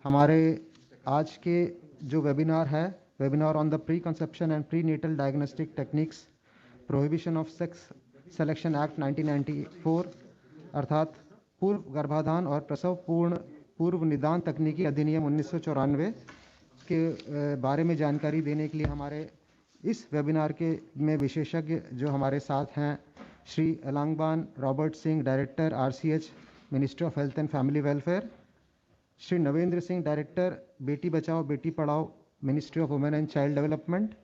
हमारे आज के जो वेबिनार है, webinar on the pre conception and pre natal diagnostic techniques prohibition of sex selection act 1994 अर्थात पूर्व गर्भाधान और प्रसव पूर्व निदान तकनीकी अधिनियम 1994 के बारे में जानकारी देने के लिए हमारे इस वेबिनार के में विशेषज्ञ जो हमारे साथ हैं, Shri Elangbam Robert Singh, director RCH ministry of health and family welfare, Shri Navendra Singh, director Beti Bachao Beti Padhao ministry of women and child development,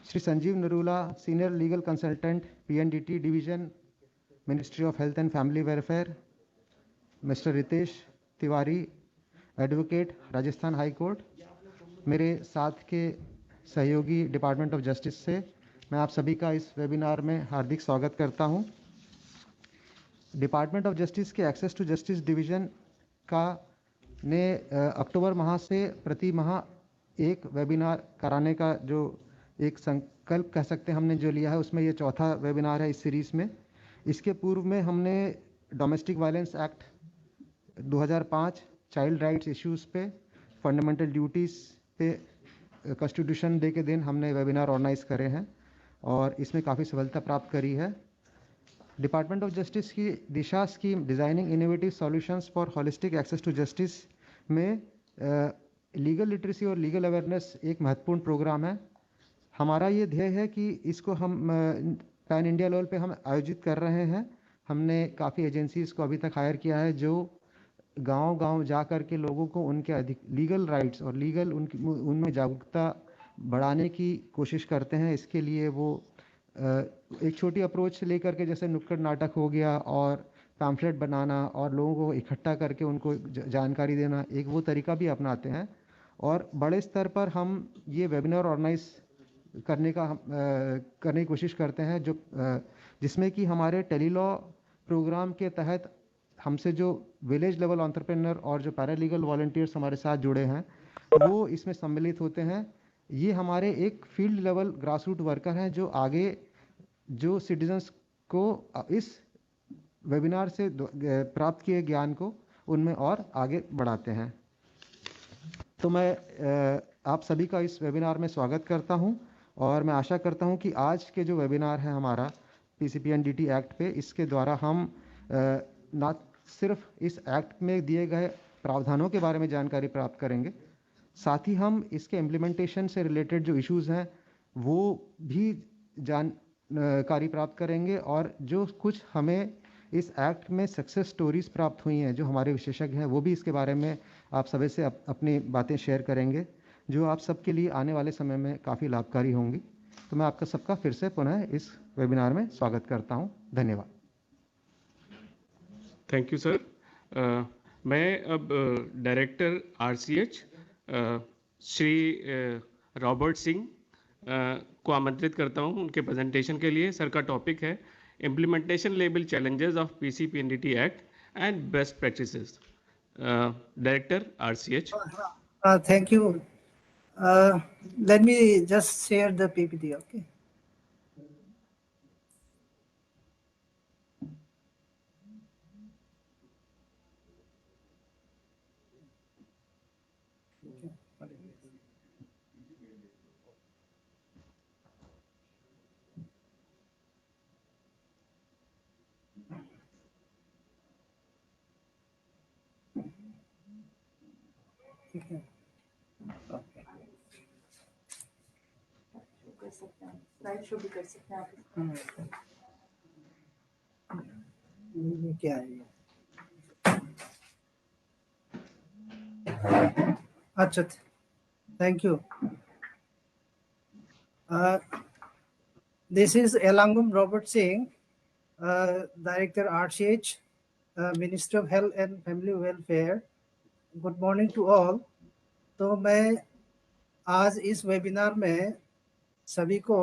Shri Sanjeev Narula, senior legal consultant PNDT division ministry of health and family welfare, mister Ritesh Tiwari, advocate Rajasthan high court, मेरे साथ के सहयोगी department of justice से मैं आप सभी का इस वेबिनार में हार्दिक स्वागत करता हूं। डिपार्टमेंट ऑफ जस्टिस के एक्सेस टू जस्टिस डिवीज़न का ने अक्टूबर माह से प्रति माह एक वेबिनार कराने का जो एक संकल्प कह सकते हैं हमने जो लिया है, उसमें ये चौथा वेबिनार है इस सीरीज़ में। इसके पूर्व में हमने domestic violence act 2005, child rights issues पे, फंडामेंटल ड्यूटीज़ पे कॉन्स्टिट्यूशन डे के दिन हमने वेबिनार ऑर्गेनाइज करे हैं और इसमें काफ़ी सफलता प्राप्त करी है। डिपार्टमेंट ऑफ जस्टिस की Disha scheme designing innovative solutions for holistic access to justice में लीगल लिटरेसी और लीगल अवेयरनेस एक महत्वपूर्ण प्रोग्राम है। हमारा ये ध्येय है कि इसको हम पैन इंडिया लेवल पे हम आयोजित कर रहे हैं। हमने काफ़ी एजेंसीज़ को अभी तक हायर किया है जो गांव-गांव जा कर के लोगों को उनके अधिक लीगल राइट्स और लीगल उनमें जागरूकता बढ़ाने की कोशिश करते हैं। इसके लिए वो एक छोटी अप्रोच से लेकर के जैसे नुक्कड़ नाटक हो गया और पैम्फलेट बनाना और लोगों को इकट्ठा करके उनको जानकारी देना, एक वो तरीका भी अपनाते हैं। और बड़े स्तर पर हम ये वेबिनार ऑर्गेनाइज करने की कोशिश करते हैं जो जिसमें कि हमारे टेलीलॉ प्रोग्राम के तहत हमसे जो विलेज लेवल एंटरप्रेन्योर और जो पैरालीगल वॉलंटियर्स हमारे साथ जुड़े हैं वो इसमें सम्मिलित होते हैं। ये हमारे एक field level grass root worker हैं जो आगे जो सिटीजन्स को इस वेबिनार से प्राप्त किए ज्ञान को उनमें और आगे बढ़ाते हैं। तो मैं आप सभी का इस वेबिनार में स्वागत करता हूं और मैं आशा करता हूं कि आज के जो वेबिनार है हमारा PCPNDT एक्ट पे, इसके द्वारा हम ना सिर्फ इस एक्ट में दिए गए प्रावधानों के बारे में जानकारी प्राप्त करेंगे, साथ ही हम इसके इम्प्लीमेंटेशन से रिलेटेड जो इश्यूज़ हैं वो भी जानकारी प्राप्त करेंगे और जो कुछ हमें इस एक्ट में सक्सेस स्टोरीज प्राप्त हुई हैं जो हमारे विशेषज्ञ हैं वो भी इसके बारे में आप सभी से अपनी बातें शेयर करेंगे जो आप सबके लिए आने वाले समय में काफ़ी लाभकारी होंगी। तो मैं आपका सबका फिर से पुनः इस वेबिनार में स्वागत करता हूँ। धन्यवाद। Thank you sir. मैं अब director RCH Shri Robert Singh को आमंत्रित करता हूं उनके प्रेजेंटेशन के लिए। सर का टॉपिक है implementation label challenges of PCPNDT act and best practices. Director RCH। Thank you. Let me just share the PPT, okay? Slide show भी कर सकते हैं आप। ये क्या है? अच्छा, thank you. This is Elangum Robert Singh, Director RCH, Ministry of Health and Family Welfare. Good morning to all. तो मैं आज इस वेबिनार में सभी को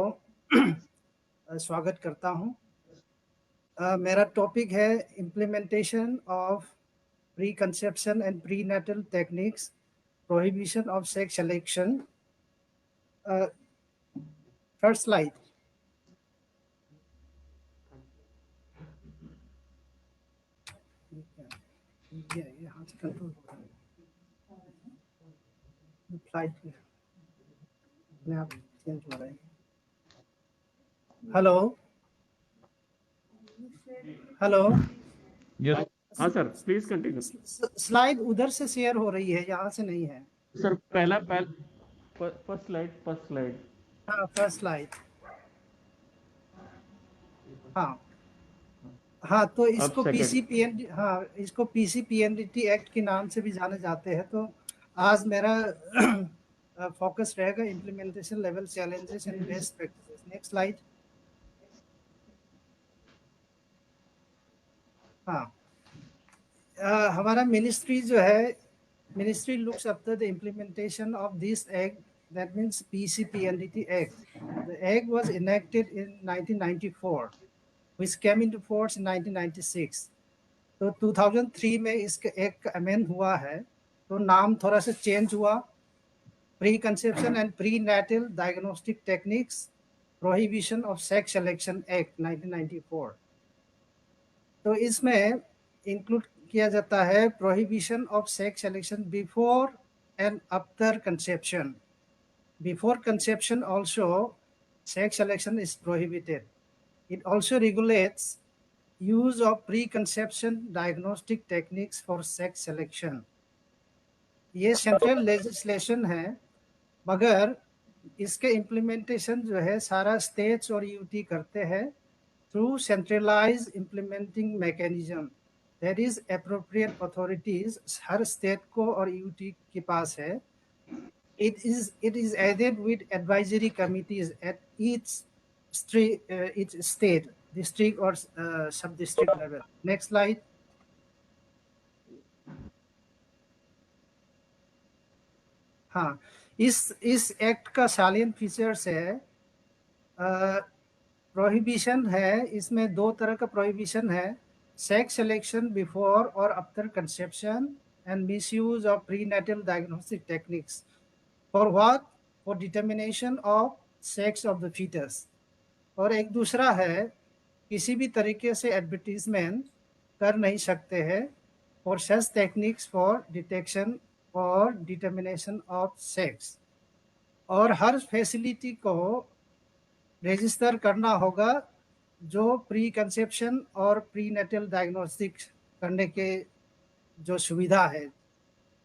स्वागत करता हूं। मेरा टॉपिक है implementation of pre conception and pre natal techniques, prohibition of sex selection. First slide. यहाँ से कंट्रोल। फ्लाइट में आप चेंज हो रहे हैं। हेलो हेलो, यस हाँ सर, प्लीज कंटिन्यू। स्लाइड उधर से शेयर हो रही है, यहाँ से नहीं है। Sir first slide. हाँ, फर्स्ट स्लाइड। हाँ हाँ, तो इसको second. पीसीपीएनडी, हाँ, इसको पीसीपीएनडीटी एक्ट के नाम से भी जाने जाते हैं। तो आज मेरा फोकस रहेगा implementation level challenges and best practices. Next slide. हाँ, हमारा मिनिस्ट्री जो है, ministry looks after the implementation of this act, that means PCPNDT act. The act was enacted in 1994 which came into force in 1996। तो 2003 में इसका एक amend हुआ है, तो नाम थोड़ा सा चेंज हुआ, pre conception and pre natal diagnostic techniques prohibition of sex selection act 1994। तो इसमें इंक्लूड किया जाता है prohibition of sex selection before and after conception. Before conception also sex selection is prohibited. It also regulates use of preconception diagnostic techniques for sex selection। ये central legislation है, मगर इसके implementation जो है सारा स्टेट्स और यूटी करते हैं through centralised implementing mechanism. That is appropriate authorities her state को और यूटी के पास है। it is added with advisory committees at each state, district or sub-district level। Next slide। हाँ, इस एक्ट का सालियन फीचर्स है, प्रोहिबिशन है। इसमें दो तरह का प्रोहिबिशन है, सेक्स सिलेक्शन बिफोर और after conception and misuse of prenatal diagnostic techniques. For what? For determination of sex of the foetus. और एक दूसरा है, किसी भी तरीके से एडवर्टीजमेंट कर नहीं सकते हैं for such techniques for detection और डिटर्मिनेशन ऑफ सेक्स। और हर फैसिलिटी को रजिस्टर करना होगा जो प्री कंसेप्शन और प्री नेटल डायग्नोस्टिक करने के जो सुविधा है,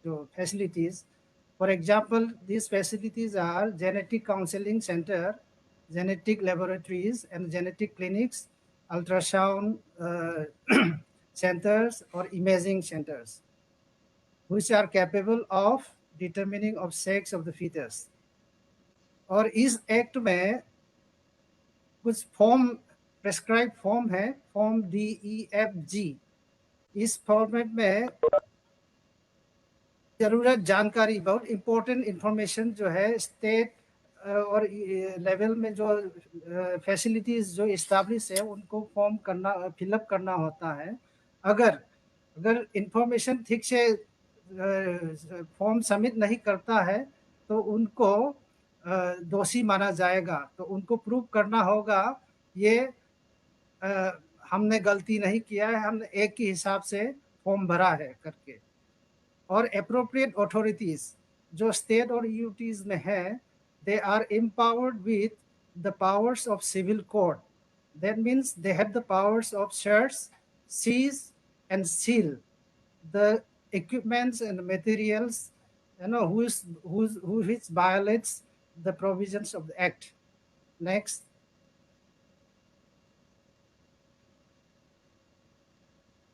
जो facilities. For example this facilities are genetic counselling centre, genetic laboratories and genetic clinics, ultrasound centers or imaging centers, which are capable of determining of sex of the fetus। और इस act में कुछ फॉर्म, प्रेस्क्राइब फॉर्म है, form DEFG। इस format में जरूरत जानकारी, बहुत इंपॉर्टेंट इंफॉर्मेशन जो है स्टेट और लेवल में जो फैसिलिटीज जो इस्टेब्लिश है उनको फॉर्म करना, फिलअप करना होता है। अगर इंफॉर्मेशन ठीक से फॉर्म सबमिट नहीं करता है तो उनको दोषी माना जाएगा। तो उनको प्रूव करना होगा ये हमने गलती नहीं किया है, हमने एक के हिसाब से फॉर्म भरा है करके। और एप्रोप्रिएट अथॉरिटीज जो स्टेट और यूटीज में है, they are empowered with the powers of civil court। That means they have the powers of search, seize and seal the equipments and materials, which violates the provisions of the act। Next।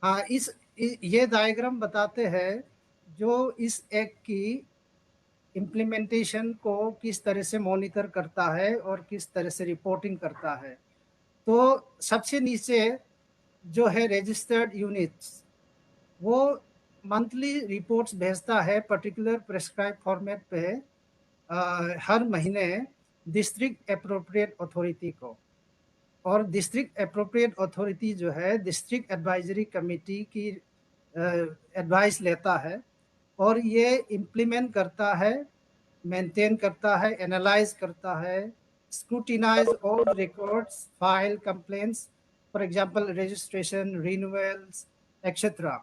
हाँ, ये diagram बताते हैं जो इस act की implementation को किस तरह से मॉनिटर करता है और किस तरह से रिपोर्टिंग करता है। तो सबसे नीचे जो है रजिस्टर्ड यूनिट्स, वो मंथली रिपोर्ट्स भेजता है पर्टिकुलर प्रेस्क्राइब फॉर्मेट पे हर महीने डिस्ट्रिक्ट एप्रोप्रिएट अथॉरिटी को। और डिस्ट्रिक्ट एप्रोप्रिएट अथॉरिटी जो है डिस्ट्रिक्ट एडवाइजरी कमेटी की एडवाइस लेता है और ये इम्प्लीमेंट करता है, मेंटेन करता है, एनालाइज करता है, scrutinise all records, file complaints, for example registration, renewals etcetera.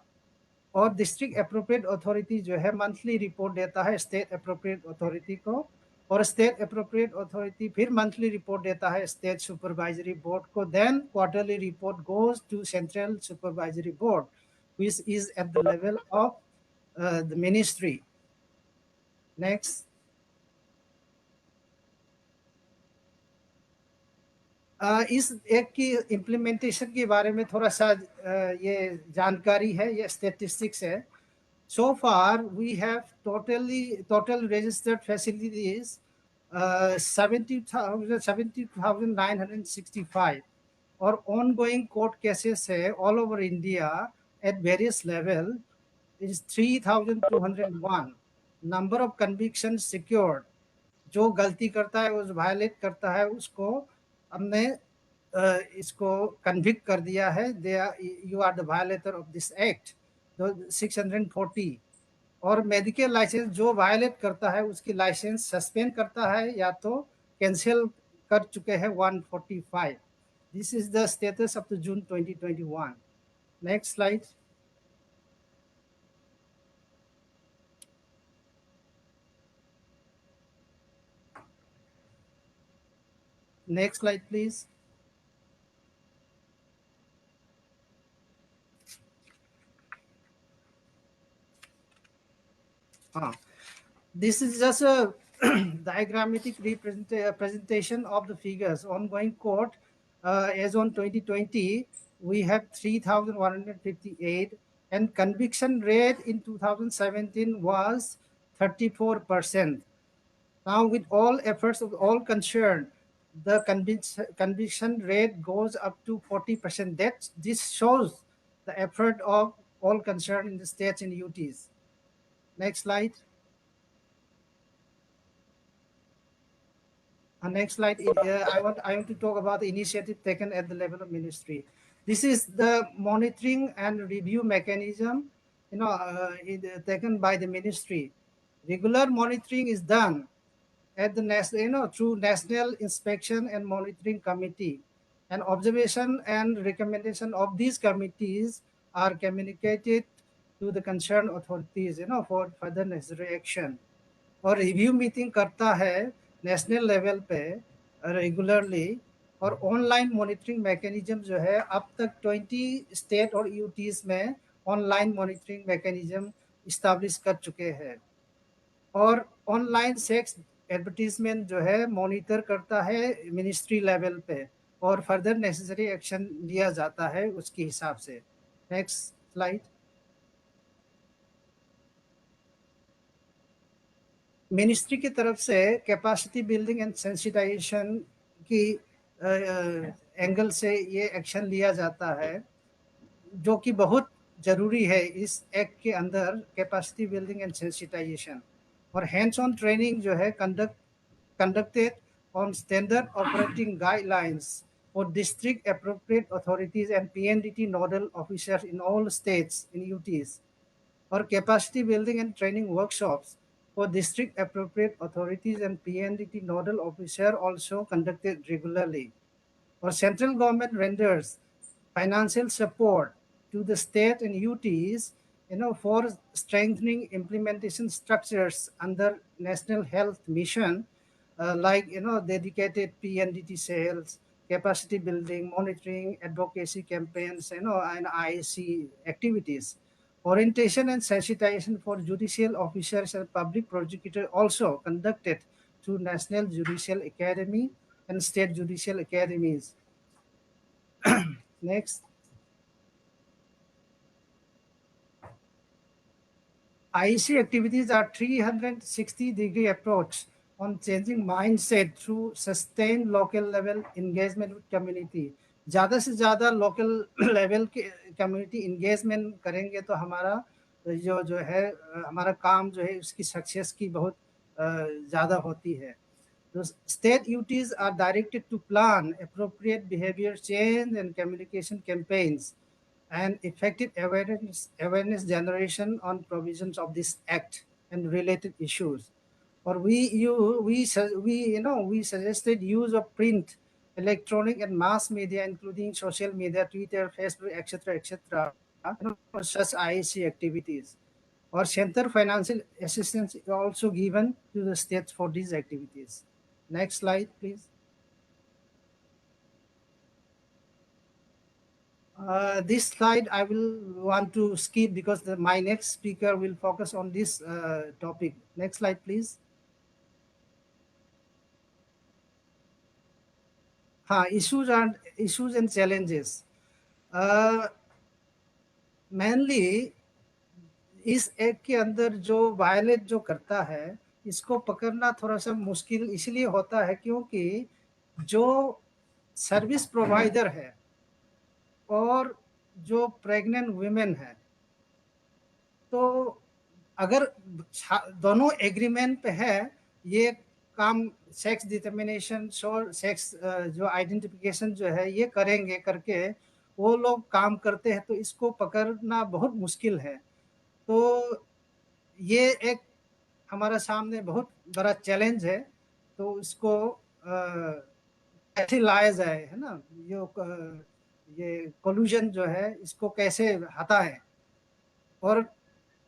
और डिस्ट्रिक्ट अप्रोप्रिएट अथॉरिटी जो है मंथली रिपोर्ट देता है स्टेट अप्रोप्रिएट अथॉरिटी को, और स्टेट अप्रोप्रिएट अथॉरिटी फिर मंथली रिपोर्ट देता है स्टेट सुपरवाइजरी बोर्ड को. Then quarterly report goes to central supervisory board which is at the level of the ministry. Next. इस एक्ट की इम्प्लीमेंटेशन के बारे में थोड़ा सा ये जानकारी है, ये स्टेटिस्टिक्स है. So far we have total registered facilities 70,965 और ongoing court cases है all over India at various level is 3,201. Number of convictions secured, जो गलती करता है उस वायलेट करता है उसको हमने इसको कन्विक्ट कर दिया है. You are the violator of this act 640. और मेडिकल लाइसेंस जो वायलेट करता है उसकी लाइसेंस सस्पेंड करता है या तो कैंसिल कर चुके हैं 145. This is the status up to June 2021. Next slide. Next slide, please. This is just a diagrammatic presentation of the figures. Ongoing court, as on 2020, we have 3,158, and conviction rate in 2017 was 34%. Now, with all efforts of all concerned, the conviction rate goes up to 40%. This shows the effort of all concerned in the states and UTs. Next slide. Next slide. I want to talk about the initiative taken at the level of ministry. This is the monitoring and review mechanism, taken by the ministry. Regular monitoring is done at the national, through National Inspection and Monitoring Committee, and observation and recommendation of these committees are communicated to the concerned authorities, for further necessary action. और review meeting करता है national level पे regularly, और online monitoring mechanism जो है अब तक 20 state और यूटीज में ऑनलाइन मॉनिटरिंग मैकेनिज्म इस्टेब्लिश कर चुके हैं. और ऑनलाइन सेक्स एडवर्टीजमेंट जो है मॉनिटर करता है मिनिस्ट्री लेवल पे, और फर्दर नेसेसरी एक्शन लिया जाता है उसके हिसाब से. Next slide. मिनिस्ट्री की तरफ से कैपेसिटी बिल्डिंग एंड सेंसिटाइजेशन की एंगल से ये एक्शन लिया जाता है, जो कि बहुत जरूरी है इस एक्ट के अंदर. कैपेसिटी बिल्डिंग एंड सेंसिटाइजेशन और हैंड्स ऑन ट्रेनिंग जो है conducted on standard operating guidelines for district appropriate authorities and PNDT nodal officers in all states in UTs, or capacity building and training workshops for district appropriate authorities and PNDT nodal officer also conducted regularly. Or central government renders financial support to the state and UTs, for strengthening implementation structures under National Health Mission, like dedicated PNDT cells, capacity building, monitoring, advocacy campaigns, and IC activities. Orientation and sensitization for judicial officers and public prosecutors also conducted through National Judicial Academy and state judicial academies. Next. IEC activities are 360-degree approach on changing mindset through sustained local level engagement with community. ज़्यादा से ज़्यादा local level के community engagement करेंगे तो हमारा जो है हमारा काम जो है उसकी सक्सेस की बहुत ज़्यादा होती है. The state UTs are directed to plan appropriate behavior change and communication campaigns and effective awareness generation on provisions of this act and related issues. Or we suggested use of print, electronic and mass media, including social media, Twitter, Facebook, etc., such IAC activities. Or center financial assistance is also given to the states for these activities. Next slide, please. This slide I will want to skip because my next speaker will focus on this topic. Next slide, please. Issues and challenges. Mainly इस act के अंदर जो violet जो करता है इसको पकड़ना थोड़ा सा मुश्किल इसलिए होता है क्योंकि जो सर्विस प्रोवाइडर है और जो प्रेग्नेंट वुमेन है, तो अगर दोनों एग्रीमेंट पे है ये काम सेक्स डिटर्मिनेशन और सेक्स जो आइडेंटिफिकेशन जो है ये करेंगे करके वो लोग काम करते हैं, तो इसको पकड़ना बहुत मुश्किल है। तो ये एक हमारा सामने बहुत बड़ा चैलेंज है, तो इसको कैसे लाया जाए, है ना, ये कोल्यूजन जो है इसको कैसे हटाएं। और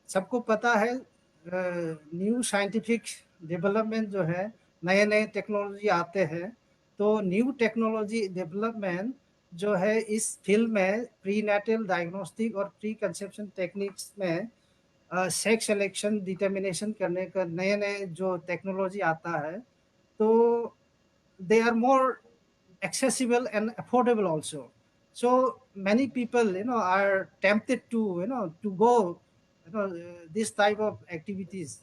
सबको पता है न्यू साइंटिफिक डेवलपमेंट जो है, नए नए टेक्नोलॉजी आते हैं, तो न्यू टेक्नोलॉजी डेवलपमेंट जो है इस फील्ड में प्रीनेटल डायग्नोस्टिक और प्री कंसेप्शन टेक्निक्स में सेक्स सिलेक्शन डिटर्मिनेशन करने का नए नए जो टेक्नोलॉजी आता है, तो they are more accessible and affordable also. So many people, are tempted to, to go, this type of activities.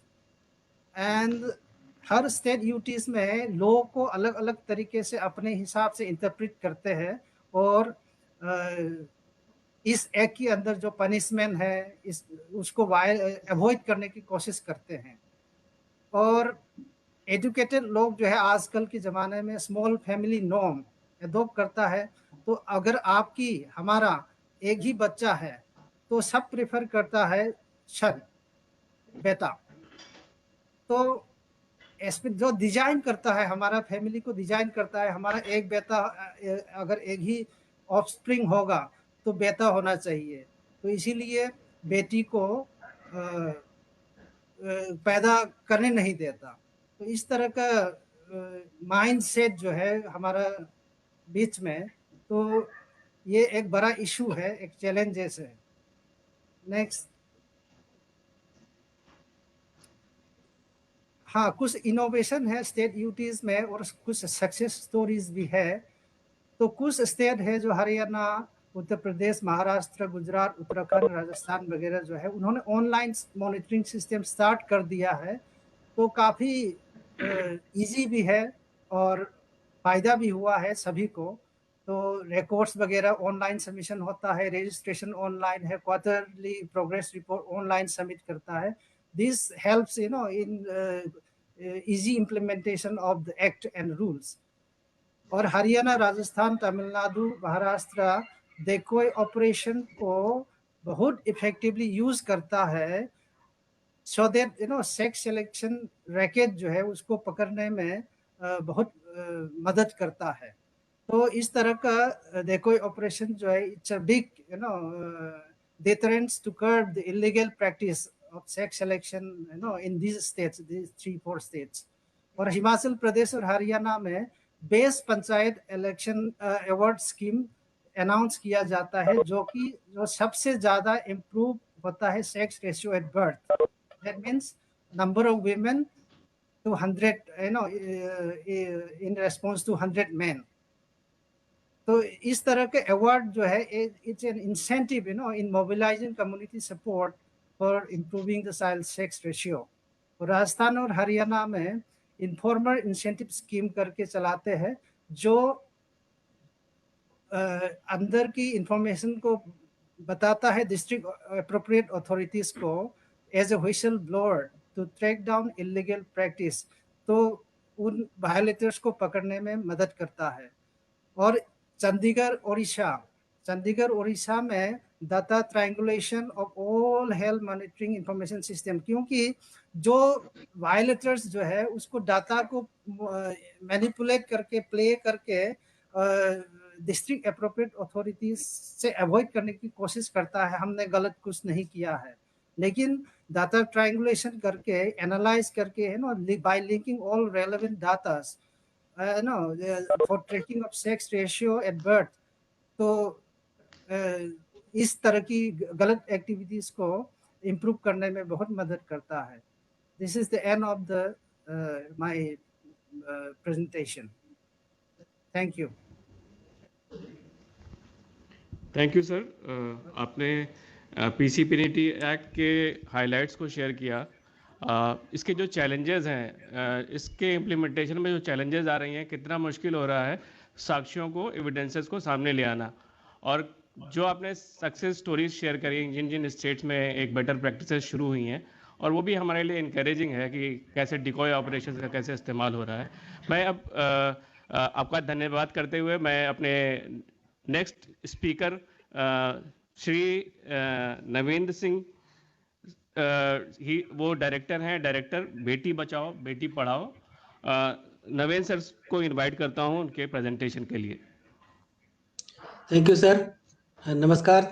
And her state UTs में लॉ को अलग अलग तरीके से अपने हिसाब से इंटरप्रेट करते हैं और इस एक्ट के अंदर जो पनिशमेंट है उसको अवॉइड करने की कोशिश करते हैं। और एजुकेटेड लोग जो है आजकल के ज़माने में स्मॉल फैमिली नॉर्म एडॉप्ट करता है, तो अगर हमारा एक ही बच्चा है तो सब प्रेफर करता है सन, बेटा। तो इसमें जो डिजाइन करता है, हमारा फैमिली को डिजाइन करता है, हमारा एक बेटा, अगर एक ही ऑफस्प्रिंग होगा तो बेटा होना चाहिए, तो इसीलिए बेटी को पैदा करने नहीं देता। तो इस तरह का माइंड सेट जो है हमारा बीच में, तो ये एक बड़ा इशू है, एक चैलेंजेस है। नेक्स्ट। कुछ इनोवेशन है स्टेट यूटीज में और कुछ सक्सेस स्टोरीज भी है। तो कुछ स्टेट है जो हरियाणा, उत्तर प्रदेश, महाराष्ट्र, गुजरात, उत्तराखंड, राजस्थान वगैरह जो है, उन्होंने ऑनलाइन मॉनिटरिंग सिस्टम स्टार्ट कर दिया है, तो काफ़ी इजी भी है और फ़ायदा भी हुआ है सभी को। तो रिकॉर्ड्स वगैरह ऑनलाइन सबमिशन होता है, रजिस्ट्रेशन ऑनलाइन है, quarterly progress report online submit करता है। This helps in easy implementation of the act and rules. और हरियाणा, राजस्थान, तमिलनाडु, महाराष्ट्र देखो ऑपरेशन को बहुत इफेक्टिवली यूज करता है, so that sex selection racket जो है उसको पकड़ने में बहुत मदद करता है। तो इस तरह का देखो ऑपरेशन जो है, it's a big deterrents to curb the illegal practice of sex selection in these states, these 3-4 states. और हिमाचल प्रदेश और हरियाणा में base panchayat election award scheme announce किया जाता है, जो सबसे ज्यादा इम्प्रूव होता है sex ratio at birth. That means number of women to 100, in response to 100 men. तो इस तरह के अवार्ड जो है, it's an incentive in mobilising community support for improving the child sex ratio. Rajasthan और हरियाणा में इन्फॉर्मल इंसेंटिव स्कीम करके चलाते हैं, जो अंदर की इंफॉर्मेशन को बताता है डिस्ट्रिक्ट अप्रोप्रिएट अथॉरिटीज को as a whistle blower to track down illegal practice, तो उन वायलेटर्स को पकड़ने में मदद करता है। और चंडीगढ़ उड़ीसा में data triangulation of all health monitoring information system, क्योंकि जो वायलेटर्स जो है उसको डाटा को मैनिपुलेट करके, प्ले करके डिस्ट्रिक्ट अप्रोप्रिएट अथॉरिटीज से अवॉइड करने की कोशिश करता है, हमने गलत कुछ नहीं किया है, लेकिन डाटा ट्रायंगुलेशन करके, एनालाइज करके, है ना, by linking all relevant datas, no, for tracking of sex ratio at birth, तो इस तरह की गलत एक्टिविटीज को इम्प्रूव करने में बहुत मदद करता है। This is the end of the my presentation. Thank you. Thank you sir. आपने पीसीपीएनटी एक्ट के हाइलाइट्स को शेयर किया। इसके जो चैलेंजेस हैं, इसके इम्प्लीमेंटेशन में जो चैलेंजेस आ रही हैं, कितना मुश्किल हो रहा है साक्ष्यों को, एविडेंसेस को सामने ले आना, और जो आपने सक्सेस स्टोरीज शेयर करी जिन जिन स्टेट्स में एक बेटर प्रैक्टिसेस शुरू हुई हैं, और वो भी हमारे लिए इनकरेजिंग है कि कैसे डिकॉय ऑपरेशन का कैसे इस्तेमाल हो रहा है। मैं अब आपका धन्यवाद करते हुए मैं अपने नेक्स्ट स्पीकर श्री नवेंद्र सिंह, वो डायरेक्टर हैं, डायरेक्टर बेटी बचाओ बेटी पढ़ाओ, नवेंद्र सर को इनवाइट करता हूं उनके प्रेजेंटेशन के लिए। Thank you sir. नमस्कार।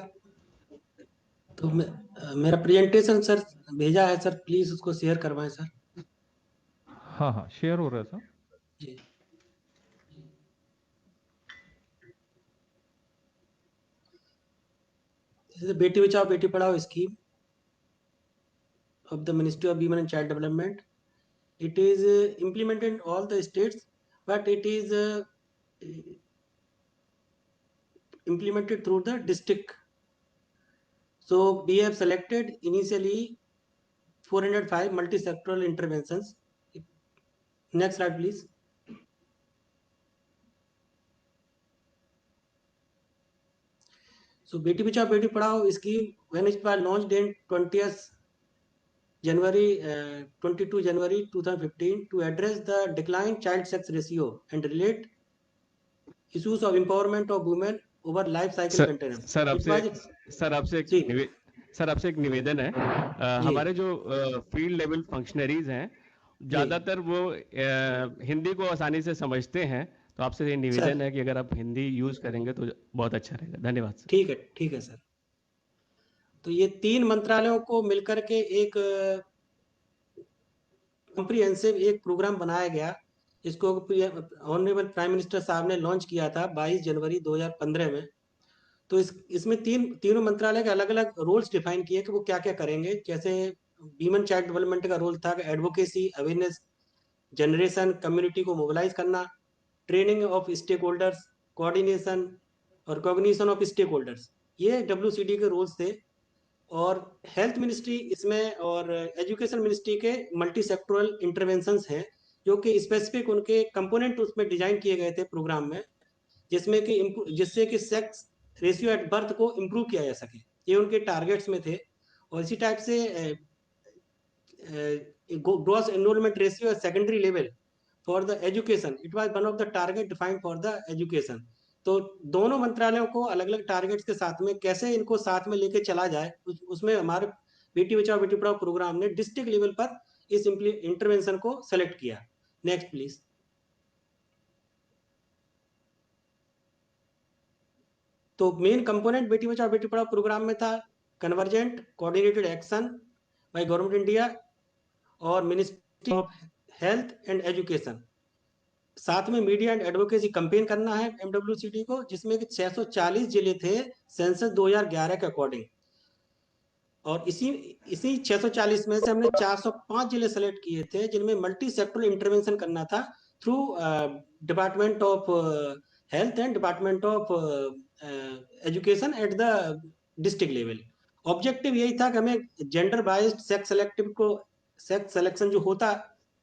तो मेरा प्रेजेंटेशन सर भेजा है सर, प्लीज उसको शेयर करवाएं सर। हाँ शेयर हो रहा है सर जी। बेटी बचाओ बेटी पढ़ाओ scheme of the Ministry of Women and Child Development. It is implemented in all the states, but it is implemented through the district. So we have selected initially 405 multi-sectoral interventions. Next slide, please. So Beti Bachao Beti Padhao scheme, when it was launched in 20th January 22 January 2015 to address the declined child sex ratio and relate issues of empowerment of women over life cycle continuum. Sir आपसे एक निवेदन है। हमारे जो field level functionaries हैं ज्यादातर वो हिंदी को आसानी से समझते हैं, तो आपसे ये निवेदन है कि अगर आप हिंदी यूज करेंगे तो बहुत अच्छा रहेगा। धन्यवाद सर। ठीक है सर। तो ये 3 मंत्रालयों को मिलकर के एक कॉम्प्रिहेंसिव एक प्रोग्राम बनाया गया, इसको ऑनरेबल प्राइम मिनिस्टर साहब ने लॉन्च किया था 22 जनवरी 2015 में। तो इसमें तीनों मंत्रालय के अलग अलग रोल्स डिफाइन किए कि वो क्या क्या करेंगे। जैसे वीमेन चाइल्ड डेवलपमेंट का रोल था एडवोकेसी, अवेयरनेस जनरेशन, कम्युनिटी को मोबिलाइज करना, training of stakeholders, coordination और कॉग्निशन ऑफ स्टेक होल्डर्स, ये WCD के रोल्स थे। और हेल्थ मिनिस्ट्री इसमें और एजुकेशन मिनिस्ट्री के मल्टी सेक्टोरल इंटरवेंशंस हैं, जो कि स्पेसिफिक उनके कंपोनेंट उसमें डिजाइन किए गए थे प्रोग्राम में, जिससे कि सेक्स रेशियो एट बर्थ को इम्प्रूव किया जा सके। ये उनके टारगेट्स में थे। और इसी टाइप से gross enrolment ratio at secondary level for the education, it was one of the target defined for the education. तो दोनों मंत्रालयों को अलग अलग टारगेट्स के साथ में कैसे इनको साथ में लेके चला जाए, उसमें हमारे बेटी बचाओ बेटी पढ़ाओ प्रोग्राम ने डिस्ट्रिक्ट लेवल पर इस इंटरवेंशन को सेलेक्ट किया। Next please. तो main component Beti Bachao Beti Padhao program में था convergent coordinated action by government India और ministry of health and education. साथ में मीडिया एंड एडवोकेसी कैंपेन करना है MWCD को, जिसमें कि 640 जिले थे सेंसस 2011 के अकॉर्डिंग। और इसी 640 में से हमने 405 जिले सेलेक्ट किए थे जिनमें मल्टी सेक्टरल इंटरवेंशन करना था through department of health and department of education at the district level. Objective यही था कि हमें जेंडर बाइज्ड सेक्स सिलेक्शन जो होता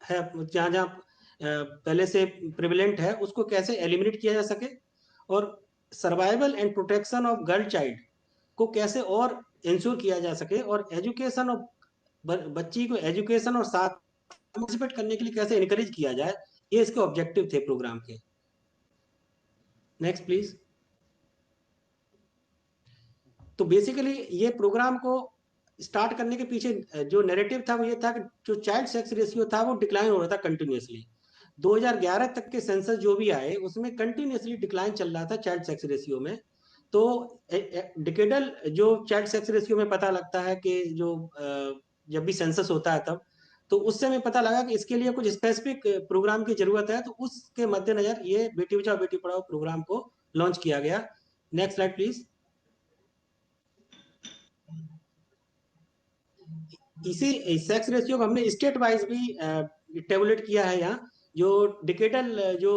है जहाँ जहाँ पहले से प्रिविलेंट है, उसको कैसे एलिमिनेट किया जा सके, और survival and protection of girl child को कैसे और इंश्योर किया जा सके, और एजुकेशन ऑफ बच्ची को एजुकेशन और साथ पार्टिसिपेट करने के लिए कैसे इनकरेज किया जाए, ये इसके ऑब्जेक्टिव थे प्रोग्राम के। Next please. तो बेसिकली ये प्रोग्राम को स्टार्ट करने के पीछे जो नैरेटिव था वो ये था कि जो चाइल्ड सेक्स रेशियो था वो डिक्लाइन हो रहा था कंटिन्यूअसली। 2011 तक के सेंसस जो भी आए उसमें कंटिन्यूसली डिक्लाइन चल रहा था चाइल्ड सेक्स रेशियो में। तो डिकेडल जो चाइल्ड सेक्स रेशियो में पता लगता है कि जो जब भी सेंसस होता है तब, तो उससे हमें पता लगा कि इसके लिए कुछ स्पेसिफिक प्रोग्राम की जरूरत है। तो उसके मद्देनजर ये बेटी बचाओ बेटी पढ़ाओ प्रोग्राम को लॉन्च किया गया। Next slide please. इसी सेक्स रेशियो को हमने स्टेट वाइज भी टेबुलेट किया है यहाँ। जो डिकेडल जो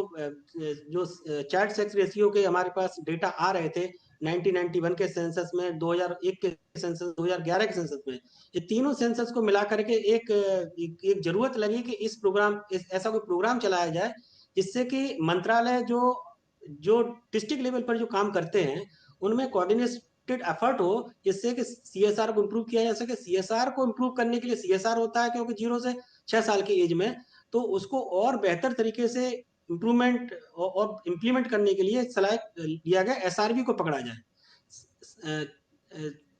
चाइल्ड सेक्स रेशियो के हमारे पास डेटा आ रहे थे 1991 के सेंसस में, 2001 के सेंसस, 2011 के सेंसस में, ये तीनों सेंसस को मिला करके एक जरूरत लगी कि ऐसा कोई प्रोग्राम चलाया जाए जिससे कि मंत्रालय जो डिस्ट्रिक्ट लेवल पर जो काम करते हैं उनमें कोऑर्डिनेटेड एफर्ट हो, जिससे कि सीएसआर को इम्प्रूव किया जा सके। सीएसआर को इम्प्रूव करने के लिए सीएसआर होता है क्योंकि 0 से 6 साल की एज में, तो उसको और बेहतर तरीके से इम्प्रूवमेंट और इम्प्लीमेंट करने के लिए सलाह दिया गया एसआरबी को पकड़ा जाए।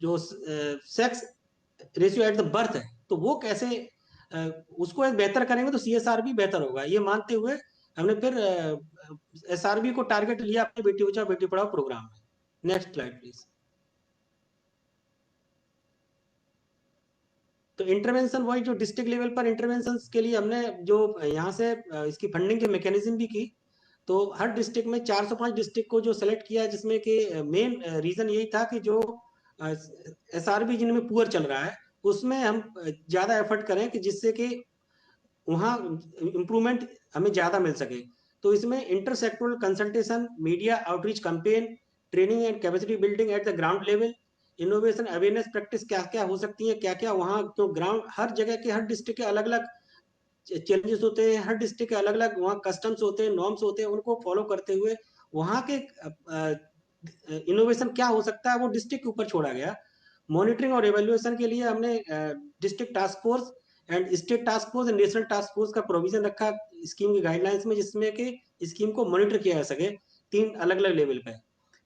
जो sex ratio at the birth है, तो वो कैसे उसको बेहतर करेंगे तो सीएसआर भी बेहतर होगा, ये मानते हुए हमने फिर एसआरबी को टारगेट लिया अपने बेटी बचाओ बेटी पढ़ाओ प्रोग्राम में। Next slide please. तो इंटरवेंशन वही जो डिस्ट्रिक्ट लेवल पर इंटरवेंशन के लिए हमने जो यहाँ से इसकी फंडिंग के मैकेनिज्म भी की। तो हर डिस्ट्रिक्ट में 405 डिस्ट्रिक्ट को जो सेलेक्ट किया, जिसमें कि मेन रीजन यही था कि जो एसआरबी जिनमें पुअर चल रहा है उसमें हम ज्यादा एफर्ट करें कि जिससे कि वहाँ इम्प्रूवमेंट हमें ज्यादा मिल सके। तो इसमें intersectoral consultation, media outreach campaign, training and capacity building at the ground level, innovation awareness practice क्या क्या हो सकती है, क्या क्या वहाँ तो ग्राउंड हर जगह के हर डिस्ट्रिक्ट के अलग अलग चैलेंजेस होते हैं, हर डिस्ट्रिक्ट के अलग अलग वहाँ कस्टम्स होते हैं, नॉर्म्स होते हैं, उनको फॉलो करते हुए वहाँ के इनोवेशन क्या हो सकता है वो डिस्ट्रिक्ट के ऊपर छोड़ा गया। मॉनिटरिंग और एवेल्युएशन के लिए हमने district task force and state task force and national task force का प्रोविजन रखा स्कीम की गाइडलाइंस में, जिसमें कि स्कीम को मॉनिटर किया जा सके 3 अलग अलग लेवल पे।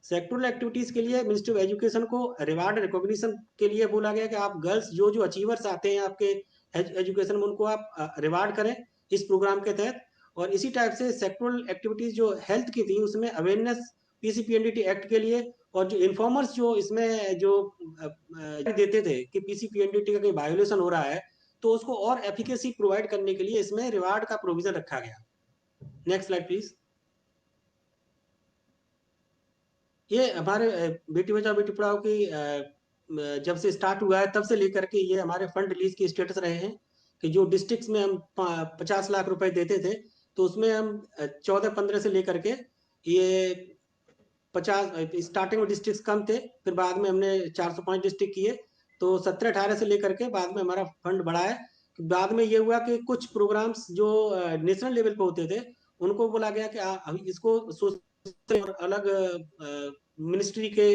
सेक्टोरल एक्टिविटीज के लिए मिनिस्ट्री ऑफ एजुकेशन को रिवार्ड रिकॉग्निशन के लिए बोला गया कि आप गर्ल्स जो अचीवर्स आते हैं आपके एजुकेशन में, उनको आप रिवार्ड करें इस प्रोग्राम के तहत। और इसी टाइप से सेक्टोरल एक्टिविटीज जो हेल्थ की थी उसमें अवेयरनेस पीसीपीएनडीटी एक्ट के लिए, और जो इन्फॉर्मर्स जो इसमें जो देते थे कि पीसीपीएनडीटी का कोई वायोलेशन हो रहा है तो उसको और एफिकेसी प्रोवाइड करने के लिए इसमें रिवार्ड का प्रोविजन रखा गया। Next slide please. ये हमारे बेटी बचाओ बेटी पढ़ाओ की जब से स्टार्ट हुआ है तब से लेकर के ये हमारे फंड रिलीज के स्टेटस रहे हैं कि जो डिस्ट्रिक्ट्स में हम 50 लाख रुपए देते थे तो उसमें हम 14-15 से लेकर के ये 50 स्टार्टिंग में डिस्ट्रिक्ट कम थे, फिर बाद में हमने 405 डिस्ट्रिक्ट किए, तो 17-18 से लेकर के बाद में हमारा फंड बढ़ा है। बाद में ये हुआ कि कुछ प्रोग्राम्स जो नेशनल लेवल पे होते थे उनको बोला गया कि इसको और अलग मिनिस्ट्री के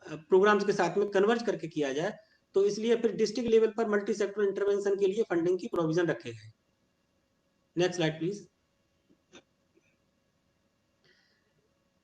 प्रोग्राम्स के साथ में कन्वर्ज करके किया जाए, तो इसलिए फिर डिस्ट्रिक्ट लेवल पर मल्टी सेक्टर इंटरवेंशन के लिए फंडिंग की प्रोविजन रखे गए। Next slide please.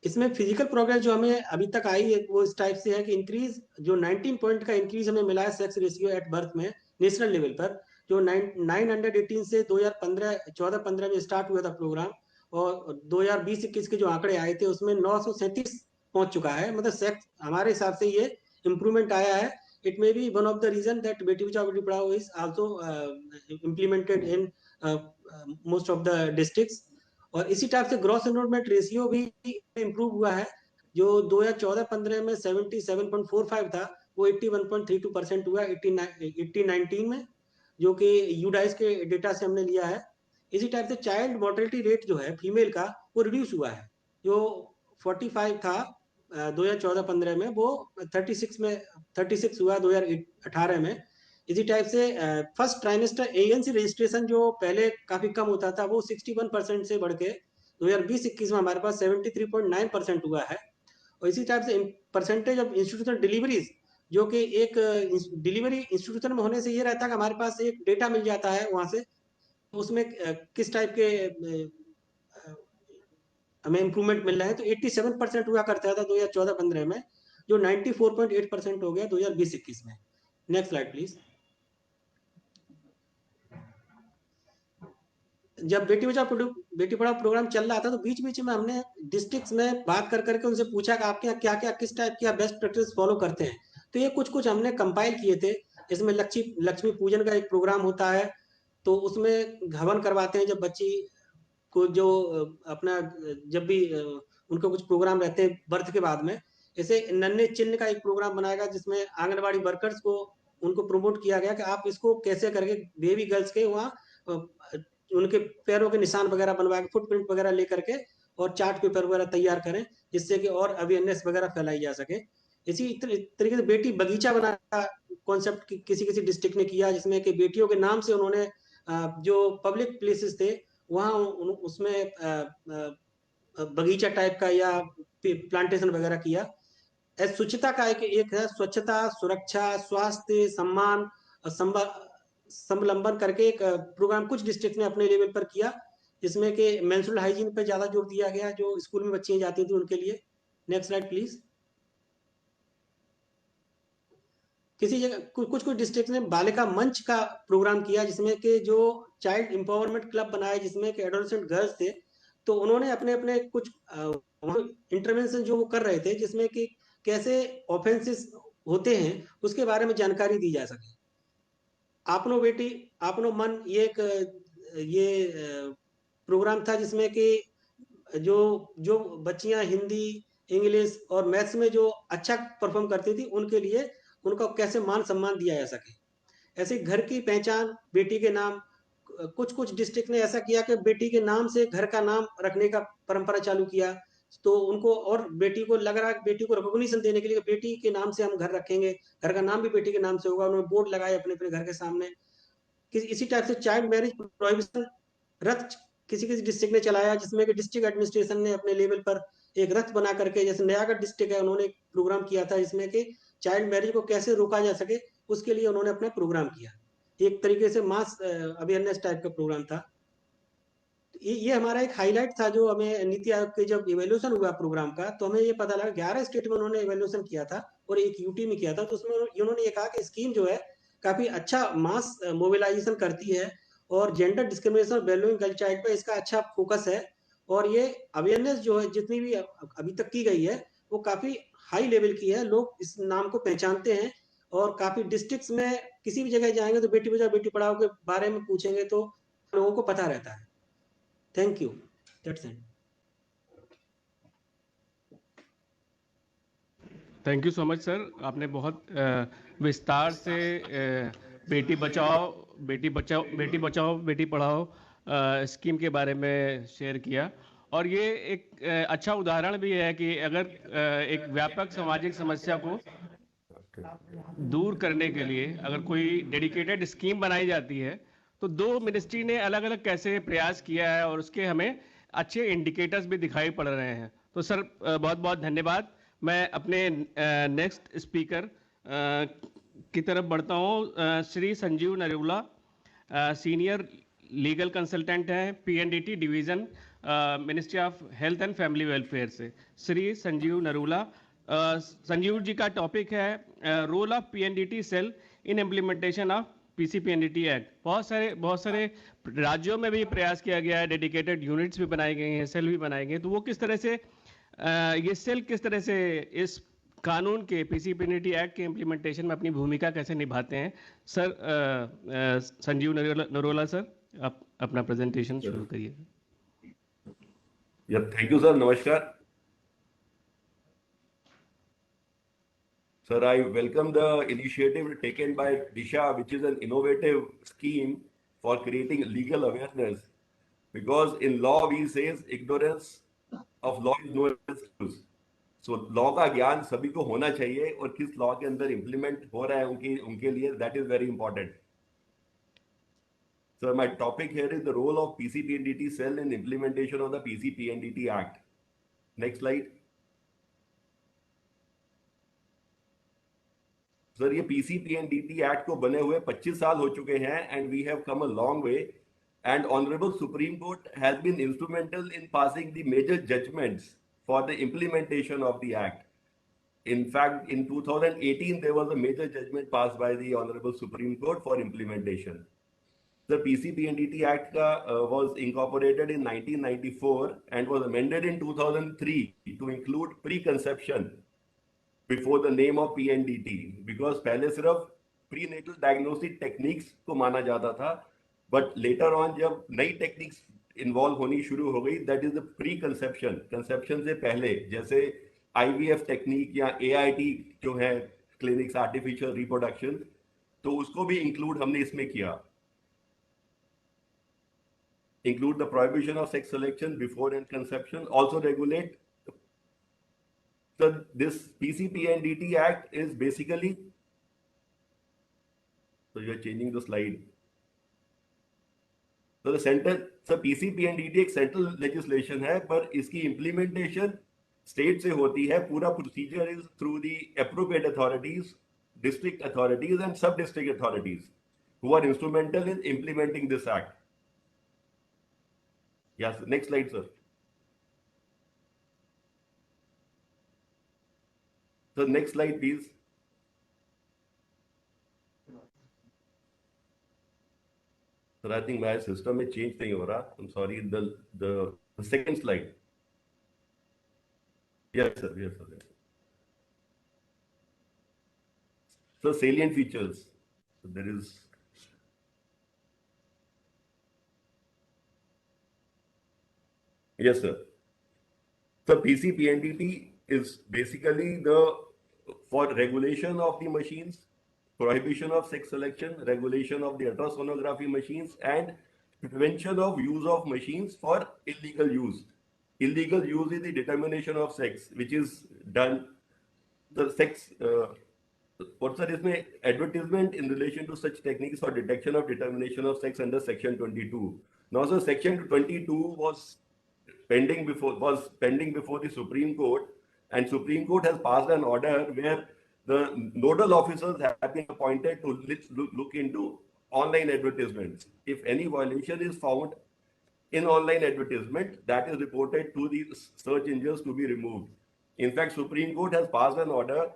इसमें फिजिकल प्रोग्रेस जो हमें अभी तक आई है वो इस टाइप से है कि इंक्रीज जो 19 पॉइंट का इंक्रीज हमें मिला है सेक्स रेशियो एट बर्थ में नेशनल लेवल पर, जो 918 से 2014-15 में स्टार्ट हुआ था प्रोग्राम, और 2020-21 के जो आंकड़े आए थे उसमें 937 पहुंच चुका है। मतलब सेक्स हमारे हिसाब से ये इम्प्रूवमेंट आया है। It may be one of the reason that Beti Bachao Beti Padhao is also implemented in most of the districts. और इसी टाइप से ग्रॉस एनरोलमेंट रेशियो भी इम्प्रूव हुआ है, जो 2014-15 में 77.45 था वो 81.32% हुआ 18-19 में, जो कि यूडाइस के डेटा से हमने लिया है। इसी टाइप से चाइल्ड मोर्टेलिटी रेट जो है फीमेल का वो रिड्यूस हुआ है, जो 45 था 2014-15 में, वो 36 हुआ 2018 में। इसी टाइप से फर्स्ट ट्राइमेस्टर एएनसी रजिस्ट्रेशन जो पहले काफी कम होता था वो 61% से बढ़ के 2020-21 में हमारे पास 73.9% हुआ है। और इसी टाइप से परसेंटेज ऑफ इंस्टीट्यूशनल डिलीवरीज, जो कि एक डिलीवरी इंस्टीट्यूशन में होने से ये रहता है कि हमारे पास एक डेटा मिल जाता है वहां से, उसमें किस टाइप के हमें इम्प्रूवमेंट मिल रहा है। तो 87% हुआ करता था 2014-15 में, जो 94.8% हो गया 2020-21 में। Next slide please. जब बेटी पढ़ाओ प्रोग्राम चल रहा था तो बीच बीच में हमने डिस्ट्रिक्ट्स में बात कर करके उनसे पूछा कि आपके यहाँ क्या क्या किस टाइप की बेस्ट प्रैक्टिस फॉलो करते हैं। तो ये कुछ कुछ हमने कंपाइल किए थे। इसमें लक्ष्मी पूजन का एक प्रोग्राम होता है, तो उसमें हवन करवाते हैं जब बच्ची को, जो अपना जब भी उनके कुछ प्रोग्राम रहते हैं बर्थ के बाद में। ऐसे नन्हे चिन्ह का एक प्रोग्राम बनाया जिसमें आंगनबाड़ी वर्कर्स को उनको प्रमोट किया गया कि आप इसको कैसे करके बेबी गर्ल्स के वहाँ उनके पैरों के निशान वगैरह बनवा के फुटप्रिंट वगैरह लेकर के और चार्ट पेपर वगैरह तैयार करें, जिससे कि और अवेयरनेस वगैरह फैलाई जा सके। इसी तरीके से बेटी बगीचा बनाने का कॉन्सेप्ट किसी किसी डिस्ट्रिक्ट ने किया, जिसमें कि बेटियों के नाम से उन्होंने जो पब्लिक प्लेसेस थे वहाँ उसमें बगीचा टाइप का या प्लांटेशन वगैरह किया। स्वच्छता का एक है स्वच्छता, सुरक्षा, स्वास्थ्य, सम्मान और संबलंबन करके एक प्रोग्राम कुछ डिस्ट्रिक्ट ने अपने लेवल पर किया, जिसमें कि मेंस्ट्रुअल हाइजीन पर ज्यादा जोर दिया गया जो स्कूल में बच्चियां जाती थी उनके लिए। Next slide please. किसी जगह कुछ कुछ डिस्ट्रिक्ट ने बालिका मंच का प्रोग्राम किया, जिसमें कि जो चाइल्ड एम्पावरमेंट क्लब बनाए जिसमें कि एडोलेसेंट गर्ल्स थे, तो उन्होंने अपने अपने कुछ इंटरवेंशन जो वो कर रहे थे, जिसमें कि कैसे ऑफेंसेस होते हैं उसके बारे में जानकारी दी जा सके। आपनो बेटी आपनो मन ये प्रोग्राम था, जिसमें कि जो बच्चियां हिंदी, इंग्लिश और मैथ्स में जो अच्छा परफॉर्म करती थी उनके लिए उनका कैसे मान सम्मान दिया जा सके। ऐसे घर की पहचान बेटी के नाम, कुछ कुछ डिस्ट्रिक्ट ने ऐसा किया कि बेटी के नाम से घर का नाम रखने का परंपरा चालू किया, तो उनको और बेटी को लग रहा है बेटी को रिकॉग्निशन देने के लिए बेटी के नाम से हम घर रखेंगे, घर का नाम भी बेटी के नाम से होगा। उन्होंने बोर्ड लगाए अपने अपने घर के सामने। इसी टाइप से चाइल्ड मैरिज प्रोहिबिशन रथ किसी किसी डिस्ट्रिक्ट ने चलाया, जिसमें कि डिस्ट्रिक्ट एडमिनिस्ट्रेशन ने अपने लेवल पर एक रथ बना करके, जैसे नयागढ़ डिस्ट्रिक्ट है उन्होंने एक प्रोग्राम किया था जिसमें कि चाइल्ड मैरिज को कैसे रोका जा सके उसके लिए उन्होंने अपना प्रोग्राम किया। एक तरीके से मास अवेयरनेस टाइप का प्रोग्राम था। ये हमारा एक हाईलाइट था जो हमें नीति आयोग के जब इवेल्यूशन हुआ प्रोग्राम का, तो हमें ये पता लगा 11 स्टेट में उन्होंने इवेल्यूशन किया था और एक यूटी में किया था। तो उसमें उन्होंने ये कहा कि स्कीम जो है काफी अच्छा मास मोबिलाइजेशन करती है और जेंडर डिस्क्रिमिनेशन और वैल्यूइंग गर्ल चाइल्ड पर इसका अच्छा फोकस है। और ये अवेयरनेस जो है जितनी भी अभी तक की गई है वो काफी हाई लेवल की है, लोग इस नाम को पहचानते हैं। और काफी डिस्ट्रिक्ट्स में किसी भी जगह जाएंगे तो बेटी बचाओ बेटी पढ़ाओ के बारे में पूछेंगे तो लोगों को पता रहता है। Thank you, that's it. Thank you so much sir, आपने बहुत विस्तार से बेटी बचाओ बेटी पढ़ाओ स्कीम के बारे में शेयर किया। और ये एक अच्छा उदाहरण भी है कि अगर एक व्यापक सामाजिक समस्या को दूर करने के लिए अगर कोई डेडिकेटेड स्कीम बनाई जाती है तो दो मिनिस्ट्री ने अलग अलग कैसे प्रयास किया है और उसके हमें अच्छे इंडिकेटर्स भी दिखाई पड़ रहे हैं। तो सर बहुत बहुत धन्यवाद। मैं अपने नेक्स्ट स्पीकर की तरफ बढ़ता हूँ। Shri Sanjeev Narula senior legal consultant हैं PNDT division ministry of health and family welfare से। श्री संजीव नरूला, संजीव जी का टॉपिक है role of PNDT cell in implementation of PCPNDT act. बहुत सारे राज्यों में भी प्रयास किया गया है, डेडिकेटेड यूनिट्स भी बनाए गए हैं, सेल भी बनाए गए। तो वो किस तरह से ये सेल किस तरह से इस कानून के पीसीपीएनडीटी एक्ट के इम्प्लीमेंटेशन में अपनी भूमिका कैसे निभाते हैं। सर संजीव नरोला सर, आप अपना प्रेजेंटेशन शुरू करिए। थैंक यू सर, नमस्कार sir. I welcome the initiative taken by Disha, which is an innovative scheme for creating legal awareness, because in law we says ignorance of law is no excuse. So law का ज्ञान सभी को होना चाहिए और किस law के अंदर इम्प्लीमेंट हो रहा है उनके लिए, that is very important. So my topic here is the role of PCPNDT cell in implementation of the PCPNDT Act. Next slide. Sir ये पीसीपीएनडीटी एक्ट को बने हुए 25 साल हो चुके हैं and we have come a long way and honourable Supreme Court has been instrumental in passing the major judgements for the implementation of the act. In fact, in 2018 there was a major judgment passed by the honorable Supreme Court for implementation. The PCPNDT Act was incorporated in 1994 and was amended in 2003 to include preconception before the name of PNDT, because पहले सिर्फ prenatal diagnostic techniques को माना जाता था, but later on जब नई techniques involve होनी शुरू हो गई, that is the preconception, conception से पहले, जैसे IVF technique या AIT जो है clinics artificial reproduction, तो उसको भी include हमने इसमें किया. Include the prohibition of sex selection before and conception, also regulate. So this PCPNDT Act is basically, so you are changing the slide. So the central, so PCPNDT एक central legislation है, पर इसकी implementation state से होती है. पूरा procedure is through the appropriate authorities, district authorities and sub-district authorities who are instrumental in implementing this act. Yes, next slide, sir. So next slide, please. Sir, I think my system में change नहीं हो रहा. I'm sorry. The second slide. Yes, sir. Yes, sir. So salient features. So there is. Yes, sir. So PCPNDT is basically for regulation of the machines, prohibition of sex selection, regulation of the ultrasonography machines, and prevention of use of machines for illegal use. Illegal use is the determination of sex, which is done. The sex, what's the इसमें advertisement in relation to such techniques for detection of determination of sex under Section 22. Now, so Section 22 was pending before the Supreme Court, and Supreme Court has passed an order where the nodal officers have been appointed to look into online advertisements. If any violation is found in online advertisement, that is reported to the search engines to be removed. In fact, Supreme Court has passed an order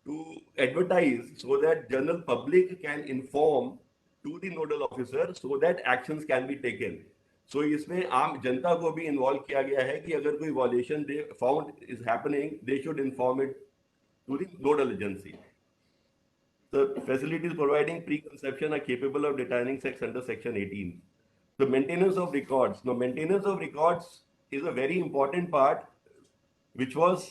to advertise so that general public can inform to the nodal officer so that actions can be taken. So इसमें आम जनता को भी involve किया गया है कि अगर कोई violation found is happening, they should inform it to the nodal agency. The facilities providing preconception are capable of determining sex under Section 18. The maintenance of records. Now, maintenance of records is a very important part, which was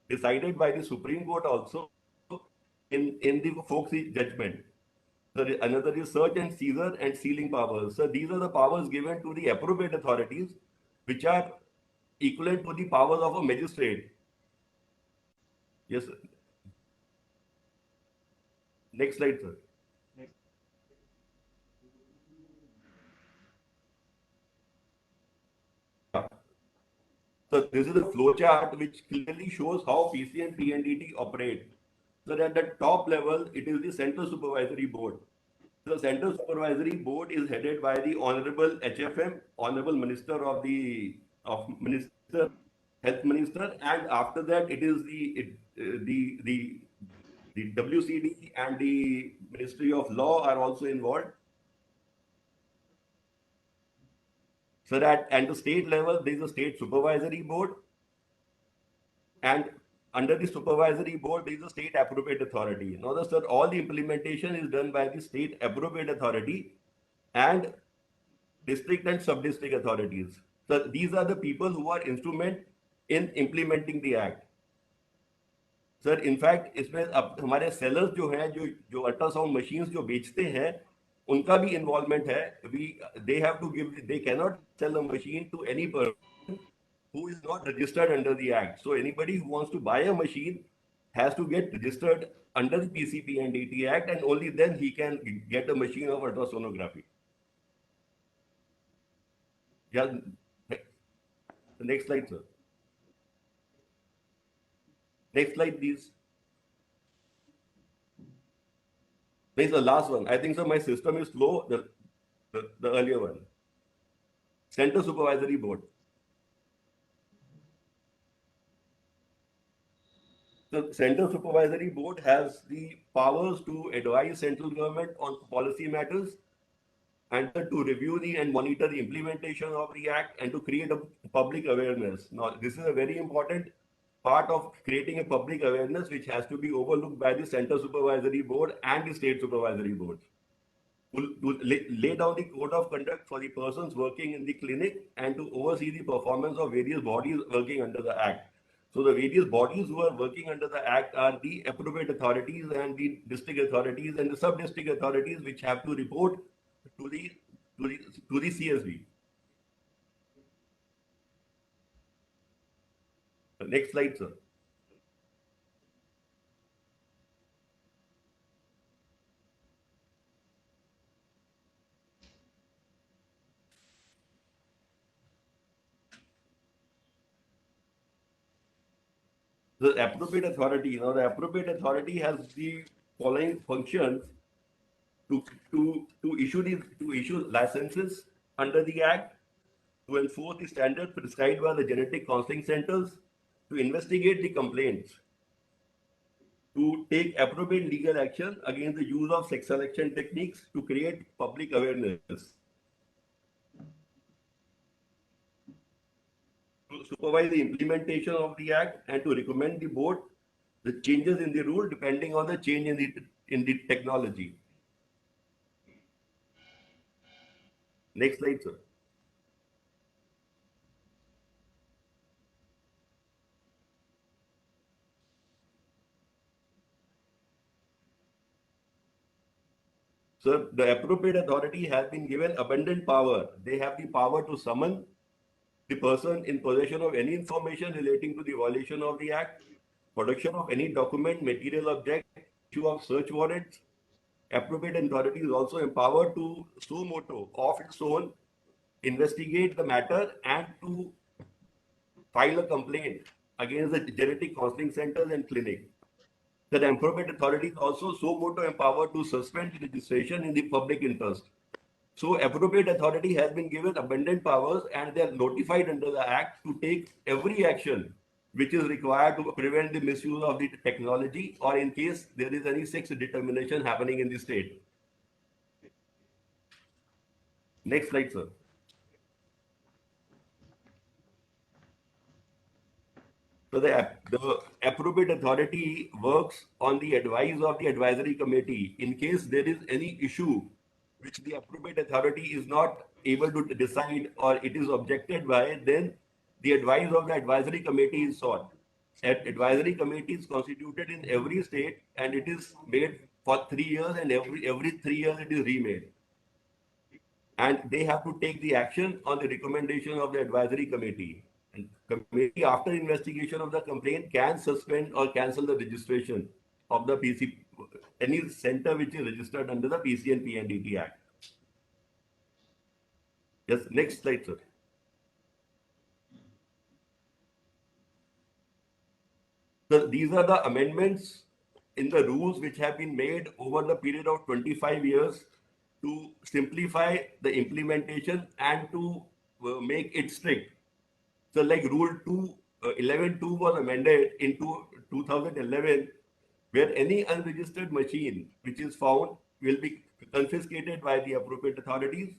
decided by the Supreme Court also in the Foxy judgment. Another is search and seizure and sealing powers. So these are the powers given to the appropriate authorities, which are equivalent to the powers of a magistrate. Yes, sir. Next slide, sir. So this is a flowchart which clearly shows how PC and PNDT operate. So at the top level, it is the Central Supervisory Board. The Central Supervisory Board is headed by the Honorable HFM, Honorable Minister of Health Minister, and after that it is the WCD and the Ministry of Law are also involved. So that at the state level, there is a State Supervisory Board, and under the Supervisory Board, there is a State Appropriate Authority. Now, sir, all the implementation is done by the State Appropriate Authority and district and sub-district authorities. So these are the people who are instrument in implementing the act. Sir, in fact, इसमें अब हमारे sellers जो हैं, जो ultrasound machines जो बेचते हैं, उनका भी involvement है. They have to give. They cannot sell a machine to any person who is not registered under the act. So anybody who wants to buy a machine has to get registered under the PCPNDT Act, and only then he can get a machine of ultrasonography. Yeah. The next slide, sir. Next slide, please. This is the last one. I think so. My system is slow. The earlier one. Central Supervisory Board. The Central Supervisory Board has the powers to advise central government on policy matters and to review and monitor the implementation of the act and to create a public awareness. Now, this is a very important part of creating a public awareness which has to be overlooked by the Central Supervisory Board and the State Supervisory Board. To lay down the code of conduct for the persons working in the clinic and to oversee the performance of various bodies working under the Act. So the various bodies who are working under the Act are the appropriate authorities and the district authorities and the sub-district authorities which have to report to the CSB. Next slide, sir. The appropriate authority, the appropriate authority has the following functions to issue licenses under the Act, to enforce the standards prescribed by the genetic counseling centers, to investigate the complaints, to take appropriate legal action against the use of sex selection techniques, to create public awareness, to supervise the implementation of the Act, and to recommend the board the changes in the rule depending on the change in the technology. Next slide, sir. Sir, the appropriate authority has been given abundant power. They have the power to summon the person in possession of any information relating to the violation of the Act, production of any document, material object, issue of search warrants. Appropriate authority is also empowered to suo motu, of its own, investigate the matter and to file a complaint against the genetic counseling centers and clinic. The appropriate authority is also suo motu empowered to suspend the registration in the public interest. So appropriate authority has been given abundant powers and they are notified under the Act to take every action which is required to prevent the misuse of the technology or in case there is any sex determination happening in the state. Next slide, sir. So the appropriate authority works on the advice of the advisory committee. In case there is any issue which the appropriate authority is not able to decide or it is objected by, then the advice of the advisory committee is sought. That advisory committee is constituted in every state and it is made for 3 years and every 3 years it is remade. And they have to take the action on the recommendation of the advisory committee. And committee, after investigation of the complaint, can suspend or cancel the registration of the PC, any center which is registered under the PC and PNDT Act. Yes, next slide, sir. So these are the amendments in the rules which have been made over the period of 25 years to simplify the implementation and to make it strict. So like Rule 11.2 was amended in 2011, where any unregistered machine which is found will be confiscated by the appropriate authorities.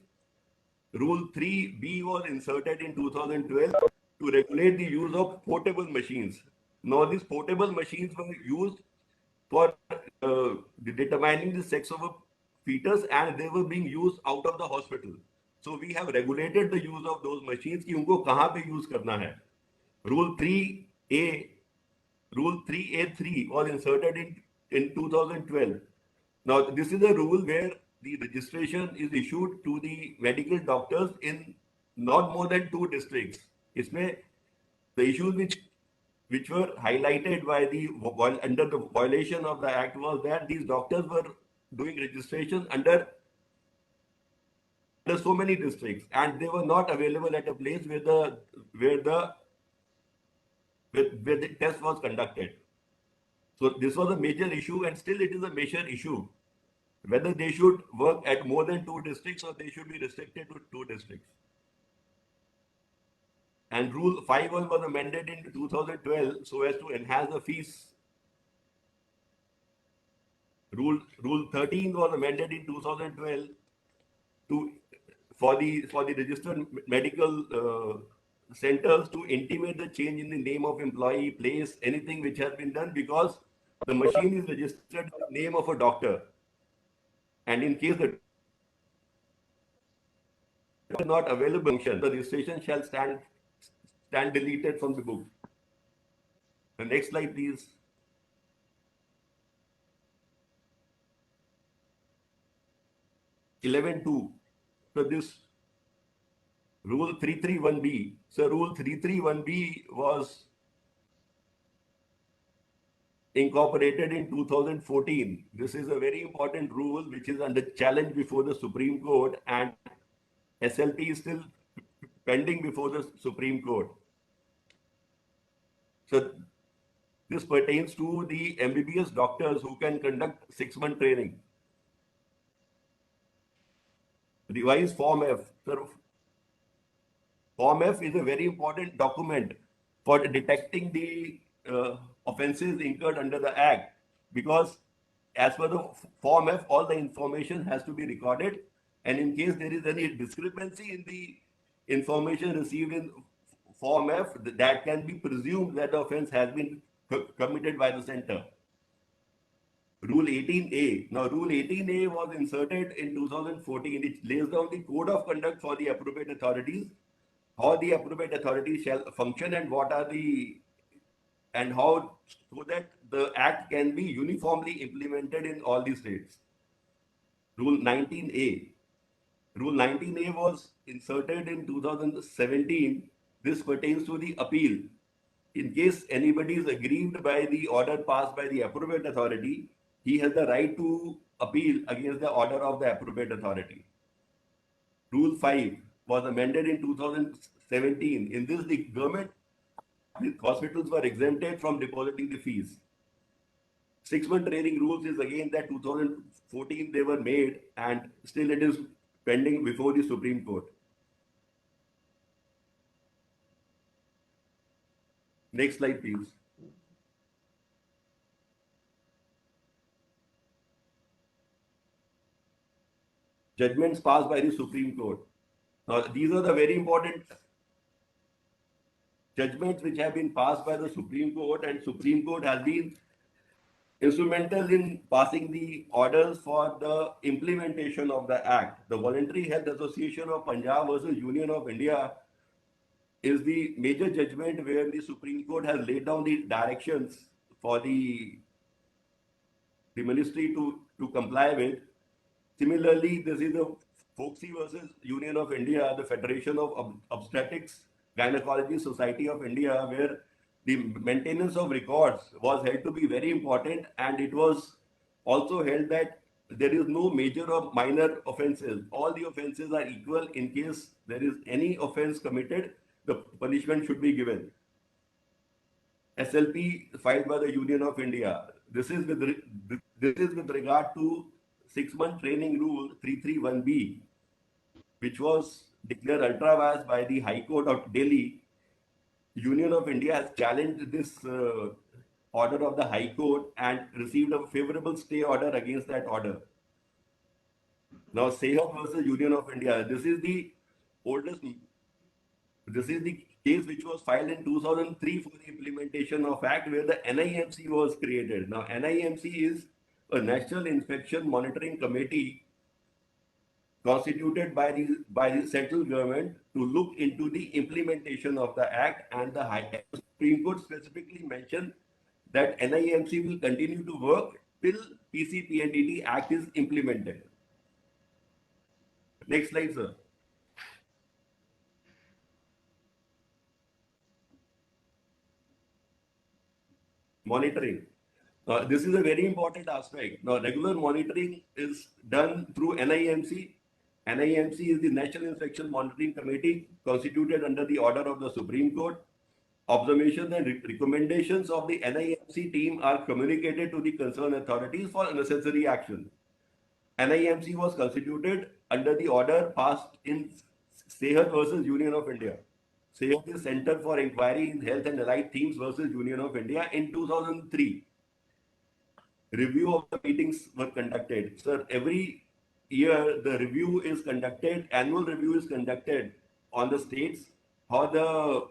Rule 3B was inserted in 2012 to regulate the use of portable machines. Now these portable machines were used for determining the sex of a fetus and they were being used out of the hospital. So we have regulated the use of those machines कि उनको कहाँ पे use करना है. Rule 3A3 was inserted in 2012. Now this is a rule where the registration is issued to the medical doctors in not more than 2 districts. इसमें the issues which were highlighted by under the violation of the Act was that these doctors were doing registration under so many districts and they were not available at a place where the test was conducted. So this was a major issue and still it is a major issue whether they should work at more than 2 districts or they should be restricted to 2 districts. And Rule 5.1 was amended in 2012 so as to enhance the fees Rule 13 was amended in 2012 to for the registered medical centers to intimate the change in the name of employee, place, anything which has been done, because the machine is registered in the name of a doctor, and in case the doctor is not available function, the registration shall stand deleted from the book. The next slide, please. (11)(2). So this Rule 331B. So Rule 331B was incorporated in 2014. This is a very important rule which is under challenge before the Supreme Court, and SLP is still pending before the Supreme Court. So this pertains to the MBBS doctors who can conduct 6-month training. Revised Form F. So Form F is a very important document for detecting the offenses incurred under the Act, because as per the Form F, all the information has to be recorded, and in case there is any discrepancy in the information received in Form F, that can be presumed that the offense has been committed by the center. Rule 18A. Now, Rule 18A was inserted in 2014. It lays down the code of conduct for the appropriate authorities, how the appropriate authorities shall function, and what are the and how, so that the Act can be uniformly implemented in all the states. Rule 19A. Rule 19A was inserted in 2017. This pertains to the appeal. In case anybody is aggrieved by the order passed by the appropriate authority, he has the right to appeal against the order of the appropriate authority. Rule 5 was amended in 2017. In this, the government hospitals were exempted from depositing the fees. 6-month training rules is again that 2014 they were made, and still it is pending before the Supreme Court. Next slide, please. Judgments passed by the Supreme Court. Now, these are the very important judgments which have been passed by the Supreme Court, and Supreme Court has been instrumental in passing the orders for the implementation of the Act. The Voluntary Health Association of Punjab versus Union of India is the major judgment where the Supreme Court has laid down the directions for the ministry to comply with. Similarly, this is the Foxy versus Union of India, the Federation of Obstetrics Gynecology Society of India, where the maintenance of records was held to be very important, and it was also held that there is no major or minor offenses. All the offenses are equal. In case there is any offense committed, the punishment should be given. SLP filed by the Union of India. This is with regard to 6-month training rule 331B, which was declared ultra vires by the High Court of Delhi. Union of India has challenged this order of the High Court and received a favorable stay order against that order. Now, Sehat versus Union of India. This is the case which was filed in 2003 for the implementation of Act, where the NIMC was created. Now, NIMC is a National Inspection Monitoring Committee constituted by the central government to look into the implementation of the Act, and the Supreme Court specifically mentioned that NIMC will continue to work till PCPNDT Act is implemented. Next slide, sir. Monitoring. This is a very important aspect. Now, regular monitoring is done through NIMC. NIMC is the National Inspection Monitoring Committee constituted under the order of the Supreme Court. Observations and recommendations of the NIMC team are communicated to the concerned authorities for necessary action. NIMC was constituted under the order passed in Sehat versus Union of India. Sehat is Center for Inquiry in Health and Allied Themes versus Union of India in 2003. review of the meetings were conducted. Sir, every year the review is conducted, annual review is conducted on the states, how the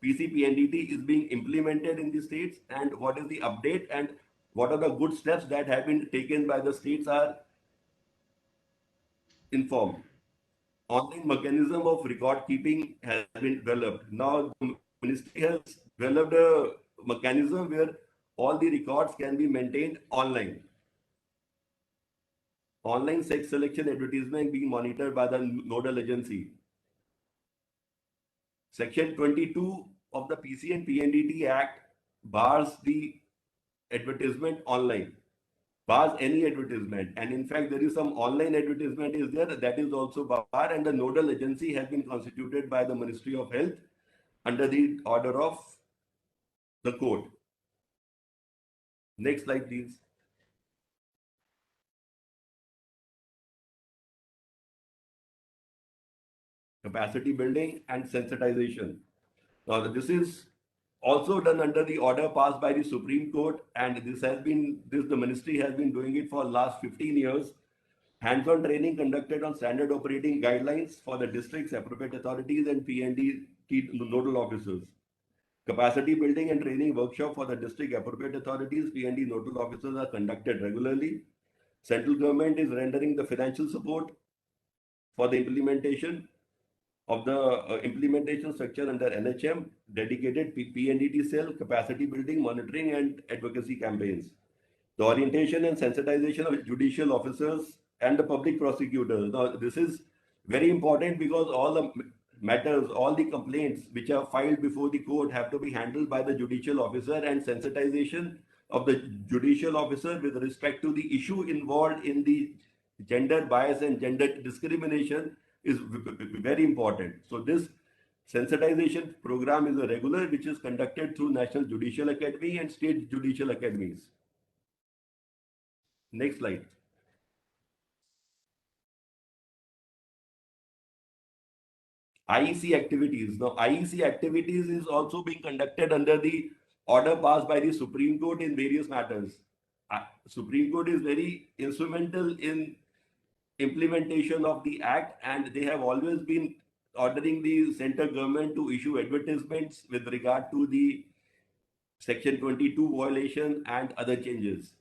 PCPNDT is being implemented in the states, and what is the update, and what are the good steps that have been taken by the states are informed. Online mechanism of record keeping has been developed. Now the ministry has developed a mechanism where all the records can be maintained online. Online sex selection advertisement being monitored by the nodal agency. Section 22 of the PC and PNDT Act bars the advertisement online, bars any advertisement, and in fact there is some online advertisement is there that is also barred, and the nodal agency has been constituted by the Ministry of Health under the order of the court. Next slide, please. Capacity building and sensitization. Now, this is also done under the order passed by the Supreme Court, and the ministry has been doing it for last 15 years. Hands-on training conducted on standard operating guidelines for the districts, appropriate authorities, and PND nodal officers. Capacity building and training workshop for the district appropriate authorities, PND nodal officers are conducted regularly. Central government is rendering the financial support for the implementation of the implementation structure under NHM, dedicated PNDT cell, capacity building, monitoring, and advocacy campaigns. The orientation and sensitization of judicial officers and the public prosecutors. Now, this is very important because all the matters, all the complaints which are filed before the court have to be handled by the judicial officer, and sensitization of the judicial officer with respect to the issue involved in the gender bias and gender discrimination is very important. So this sensitization program is a regular which is conducted through National Judicial Academy and state judicial academies. Next slide. IEC activities. Now, IEC activities is also being conducted under the order passed by the Supreme Court in various matters. Supreme Court is very instrumental in implementation of the act, and they have always been ordering the central government to issue advertisements with regard to the Section 22 violation and other changes.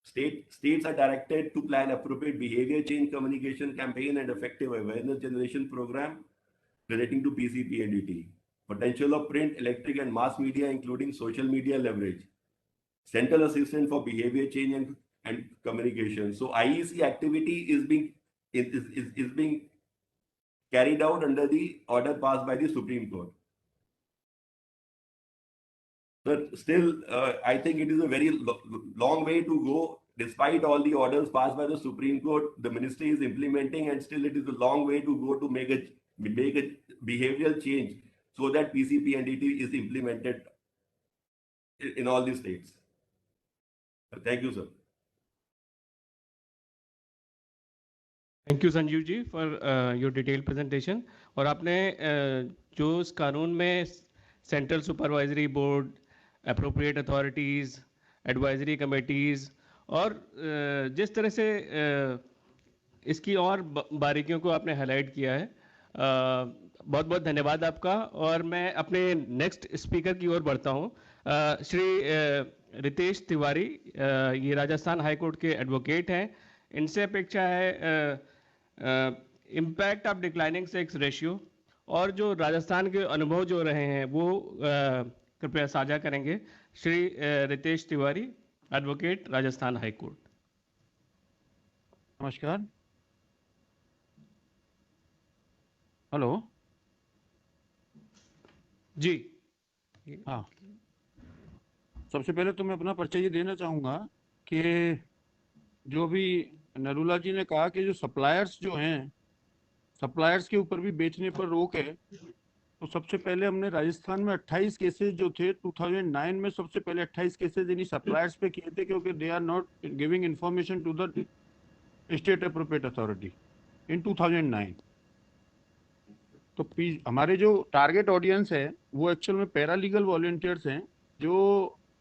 States are directed to plan appropriate behavior change communication campaign and effective awareness generation program relating to PCPNDT. Potential of print, electric, and mass media, including social media leverage. Central assistance for behavior change and communication. So IEC activity is being carried out under the order passed by the Supreme Court. But still, I think it is a very long way to go. Despite all the orders passed by the Supreme Court, the ministry is implementing, and still it is a long way to go to make a behavioral change so that PCPNDT is implemented in all the states. Thank you, sir. Thank you Sanjeev ji for your detail presentation. और आपने जो इस कानून में central supervisory board, appropriate authorities, advisory committees और जिस तरह से इसकी और बारीकियों को आपने हाईलाइट किया है, बहुत बहुत धन्यवाद आपका। और मैं अपने नेक्स्ट स्पीकर की ओर बढ़ता हूँ। श्री रितेश तिवारी, ये राजस्थान हाई कोर्ट के एडवोकेट हैं। इनसे अपेक्षा है impact of declining sex ratio और जो राजस्थान के अनुभव जो रहे हैं वो कृपया साझा करेंगे। Shri Ritesh Tiwari, advocate, Rajasthan high Court. नमस्कार। हेलो जी। हाँ, सबसे पहले तो मैं अपना परिचय ये देना चाहूँगा कि जो भी नरूला जी ने कहा कि जो सप्लायर्स जो हैं, सप्लायर्स के ऊपर भी बेचने पर रोक है, तो सबसे पहले हमने राजस्थान में 28 केसेस जो थे 2009 में सबसे पहले 28 केसेस इन्हीं सप्लायर्स पे किए थे, क्योंकि they are not giving information to the state appropriate authority in 2009। तो हमारे जो टारगेट ऑडियंस है वो एक्चुअल में पैरालीगल वॉलंटियर्स हैं जो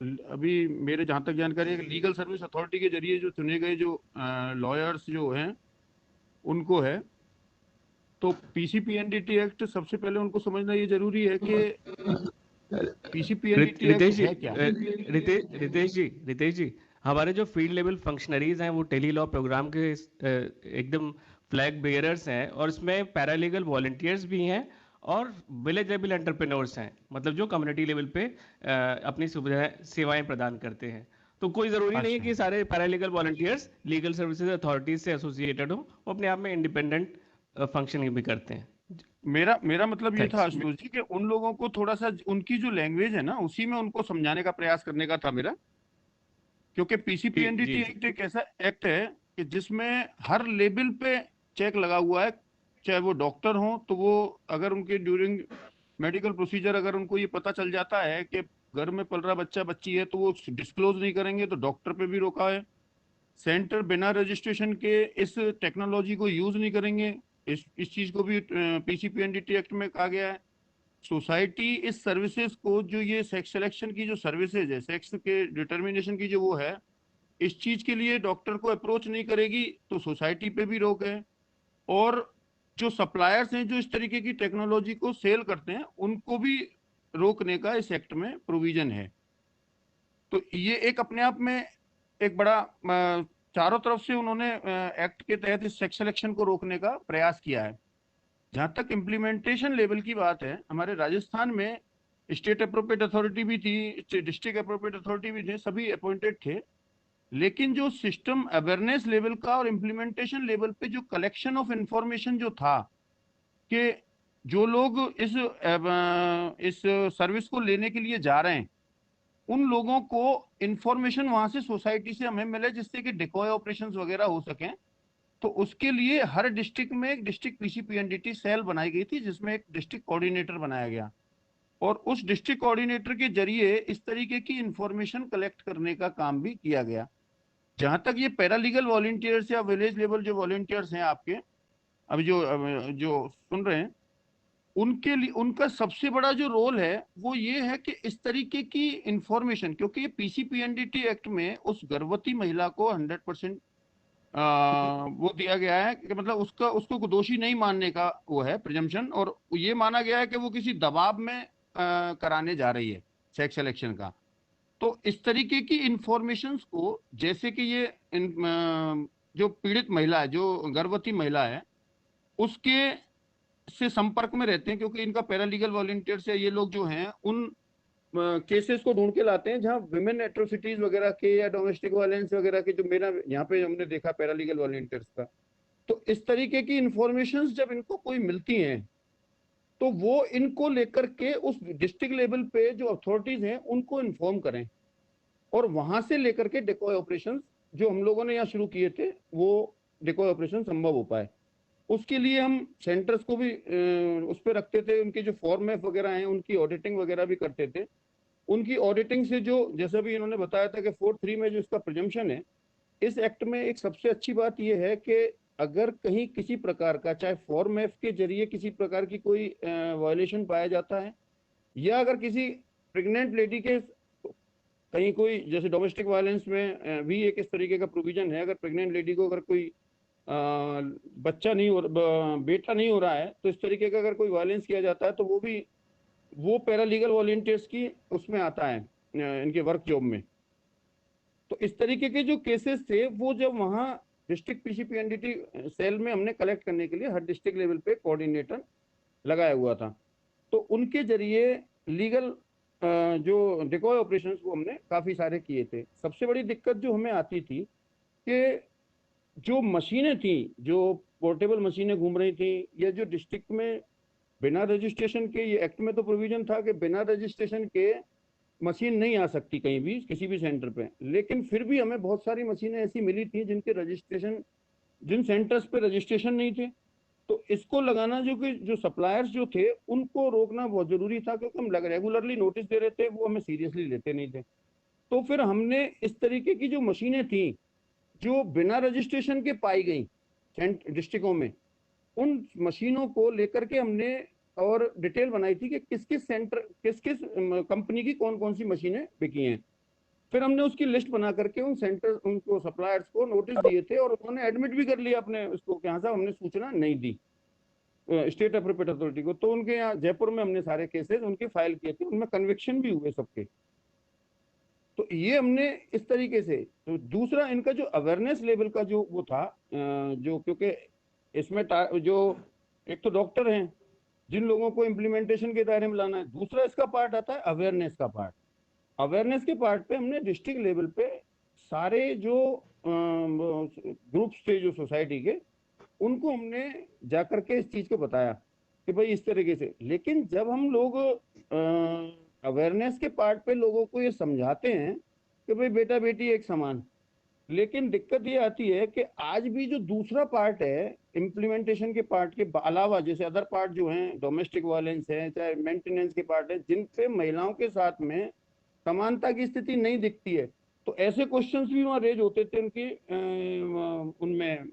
अभी मेरे जहाँ तक जानकारी है कि लीगल सर्विस अथॉरिटी के जरिए जो चुने गए जो लॉयर्स जो हैं उनको है। तो पीसीपीएनडीटी एक्ट सबसे पहले उनको समझना ये जरूरी है कि पीसीपीएनडीटी एक्ट रितेश जी, है क्या। रितेश जी, हमारे जो फील्ड लेवल फंक्शनरीज हैं वो टेली लॉ प्रोग्राम के एकदम फ्लैग बेयरर्स हैं, और इसमें पैरालीगल वॉलंटियर्स भी हैं और विलेज लेवल एंटरप्रेन्योर्स हैं, मतलब जो कम्युनिटी लेवल पे अपनी सेवाएं प्रदान करते हैं। तो कोई ज़रूरी नहीं है अच्छा, कि सारे paralegal volunteers legal services authorities से एसोसिएटेड हो, वो अपने आप में इंडिपेंडेंट फंक्शनिंग भी करते हैं। मेरा मतलब ये था थैंक्स। आशुतोष जी कि उन लोगों को थोड़ा सा उनकी जो लैंग्वेज है ना उसी में उनको समझाने का प्रयास करने का था मेरा। क्योंकि जी पीसीपीएनडीटी जी एक्ट एक ऐसा एक्ट है कि जिसमें हर लेवल पे चेक लगा हुआ है। चाहे वो डॉक्टर हो तो वो अगर उनके ड्यूरिंग मेडिकल प्रोसीजर अगर उनको ये पता चल जाता है कि घर में पल रहा बच्चा बच्ची है तो वो डिस्क्लोज नहीं करेंगे, तो डॉक्टर पे भी रोका है। सेंटर बिना रजिस्ट्रेशन के इस टेक्नोलॉजी को यूज नहीं करेंगे, इस चीज को भी पीसीपीएनडीटी एक्ट में कहा गया है। सोसाइटी इस सर्विसेज को, जो ये सेक्स सिलेक्शन की जो सर्विसेज है, सेक्स के डिटर्मिनेशन की जो वो है, इस चीज के लिए डॉक्टर को अप्रोच नहीं करेगी तो सोसाइटी पे भी रोक है। और जो सप्लायर्स हैं जो इस तरीके की टेक्नोलॉजी को सेल करते हैं उनको भी रोकने का इस एक्ट में प्रोविजन है। तो ये एक अपने आप में एक बड़ा चारों तरफ से उन्होंने एक्ट के तहत इस सेक्स सिलेक्शन को रोकने का प्रयास किया है। जहां तक इम्प्लीमेंटेशन लेवल की बात है, हमारे राजस्थान में स्टेट अप्रोप्रिएट अथॉरिटी भी थी, डिस्ट्रिक्ट अप्रोप्रिएट अथॉरिटी भी थे, सभी अपॉइंटेड थे। लेकिन जो सिस्टम अवेयरनेस लेवल का और इम्प्लीमेंटेशन लेवल पे जो कलेक्शन ऑफ इंफॉर्मेशन जो था कि जो लोग इस सर्विस को लेने के लिए जा रहे हैं उन लोगों को इंफॉर्मेशन वहां से सोसाइटी से हमें मिले जिससे कि डिकॉय ऑपरेशंस वगैरह हो सकें। तो उसके लिए हर डिस्ट्रिक्ट में एक डिस्ट्रिक्ट पीसीपीएनडीटी सेल बनाई गई थी जिसमें एक डिस्ट्रिक्ट कोऑर्डिनेटर बनाया गया, और उस डिस्ट्रिक्ट कोऑर्डिनेटर के जरिए इस तरीके की इंफॉर्मेशन कलेक्ट करने का काम भी किया गया। जहां तक ये पैरालीगल वॉलंटियर्स या विलेज लेवल जो वॉलंटियर्स हैं आपके अभी जो सुन रहे हैं, उनके लिए उनका सबसे बड़ा जो रोल है वो ये है कि इस तरीके की इंफॉर्मेशन, क्योंकि ये पीसीपीएनडीटी एक्ट में उस गर्भवती महिला को 100% वो दिया गया है कि मतलब उसको दोषी नहीं मानने का वो है प्रिजम्पशन, और ये माना गया है कि वो किसी दबाव में कराने जा रही है सेक्स सिलेक्शन का। तो इस तरीके की इंफॉर्मेशंस को, जैसे कि ये जो पीड़ित महिला है, जो गर्भवती महिला है, उसके से संपर्क में रहते हैं, क्योंकि इनका पैरालीगल वॉलंटियर्स या ये लोग जो हैं उन केसेस को ढूंढ के लाते हैं जहां विमेन एट्रोसिटीज वगैरह के या डोमेस्टिक वायलेंस वगैरह के, जो मेरा यहाँ पे हमने देखा पैरालीगल वॉलंटियर्स का। तो इस तरीके की इंफॉर्मेशन जब इनको कोई मिलती हैं तो वो इनको लेकर के उस डिस्ट्रिक्ट लेवल पे जो अथॉरिटीज हैं उनको इन्फॉर्म करें, और वहां से लेकर के डिकॉय ऑपरेशन जो हम लोगों ने यहाँ शुरू किए थे वो डिकॉय ऑपरेशन संभव हो पाए। उसके लिए हम सेंटर्स को भी उस पर रखते थे, उनके जो फॉर्मेट वगैरह हैं उनकी ऑडिटिंग वगैरह भी करते थे। उनकी ऑडिटिंग से जो, जैसा भी इन्होंने बताया था कि 4(3) में जो इसका प्रिजम्पशन है, इस एक्ट में एक सबसे अच्छी बात यह है कि अगर कहीं किसी प्रकार का, चाहे फॉर्म एफ के जरिए किसी प्रकार की कोई वायलेशन पाया जाता है, या अगर किसी प्रेग्नेंट लेडी के कहीं कोई, जैसे डोमेस्टिक वायलेंस में भी एक इस तरीके का प्रोविजन है, अगर प्रेग्नेंट लेडी को अगर कोई बच्चा नहीं हो, बेटा नहीं हो रहा है, तो इस तरीके का अगर कोई वायलेंस किया जाता है तो वो भी वो पैरालीगल वॉलंटियर्स की उसमें आता है, इनके वर्क जॉब में। तो इस तरीके के जो केसेस थे वो जब वहाँ डिस्ट्रिक्ट पीसीपीएनडीटी सेल में हमने कलेक्ट करने के लिए हर डिस्ट्रिक्ट लेवल पे कोऑर्डिनेटर लगाया हुआ था, तो उनके जरिए लीगल जो डिकॉय ऑपरेशंस वो हमने काफी सारे किए थे। सबसे बड़ी दिक्कत जो हमें आती थी कि जो मशीनें थी, जो पोर्टेबल मशीनें घूम रही थी, या जो डिस्ट्रिक्ट में बिना रजिस्ट्रेशन के, ये एक्ट में तो प्रोविजन था कि बिना रजिस्ट्रेशन के मशीन नहीं आ सकती कहीं भी किसी भी सेंटर पे, लेकिन फिर भी हमें बहुत सारी मशीनें ऐसी मिली थी जिनके रजिस्ट्रेशन, जिन सेंटर्स पे रजिस्ट्रेशन नहीं थे। तो इसको लगाना, जो कि जो सप्लायर्स जो थे उनको रोकना बहुत जरूरी था, क्योंकि हम रेगुलरली नोटिस दे रहे थे, वो हमें सीरियसली लेते नहीं थे। तो फिर हमने इस तरीके की जो मशीनें थी जो बिना रजिस्ट्रेशन के पाई गई डिस्ट्रिक्टों में, उन मशीनों को लेकर के हमने और डिटेल बनाई थी कि किस किस सेंटर, किस किस कंपनी की कौन कौन सी मशीनें बिकी हैं। फिर हमने उसकी लिस्ट बना करके उन सेंटर उनको सप्लायर्स को नोटिस दिए थे और उन्होंने एडमिट भी कर लिया अपने उसको कि हाँ साहब हमने सूचना नहीं दी स्टेट अप्रोप्रिएट अथॉरिटी को। तो उनके यहाँ जयपुर में हमने सारे केसेस उनके फाइल किए थे, उनमें कन्विक्शन भी हुए सबके। तो ये हमने इस तरीके से। तो दूसरा इनका जो अवेयरनेस लेवल का जो वो था जो, क्योंकि इसमें जो एक तो डॉक्टर हैं जिन लोगों को इम्प्लीमेंटेशन के दायरे में लाना है, दूसरा इसका पार्ट आता है अवेयरनेस का पार्ट। अवेयरनेस के पार्ट पे हमने डिस्ट्रिक्ट लेवल पे सारे जो ग्रुप्स थे जो सोसाइटी के, उनको हमने जाकर के इस चीज को बताया कि भाई इस तरीके से। लेकिन जब हम लोग अवेयरनेस के पार्ट पे लोगों को ये समझाते हैं कि भाई बेटा बेटी एक समान, लेकिन दिक्कत ये आती है कि आज भी जो दूसरा पार्ट है इम्प्लीमेंटेशन के पार्ट के अलावा, जैसे अदर पार्ट जो हैं डोमेस्टिक वायलेंस है, चाहे मेंटेनेंस के पार्ट है, जिन पे महिलाओं के साथ में समानता की स्थिति नहीं दिखती है, तो ऐसे क्वेश्चंस भी वहाँ रेज होते थे उनकी उनमें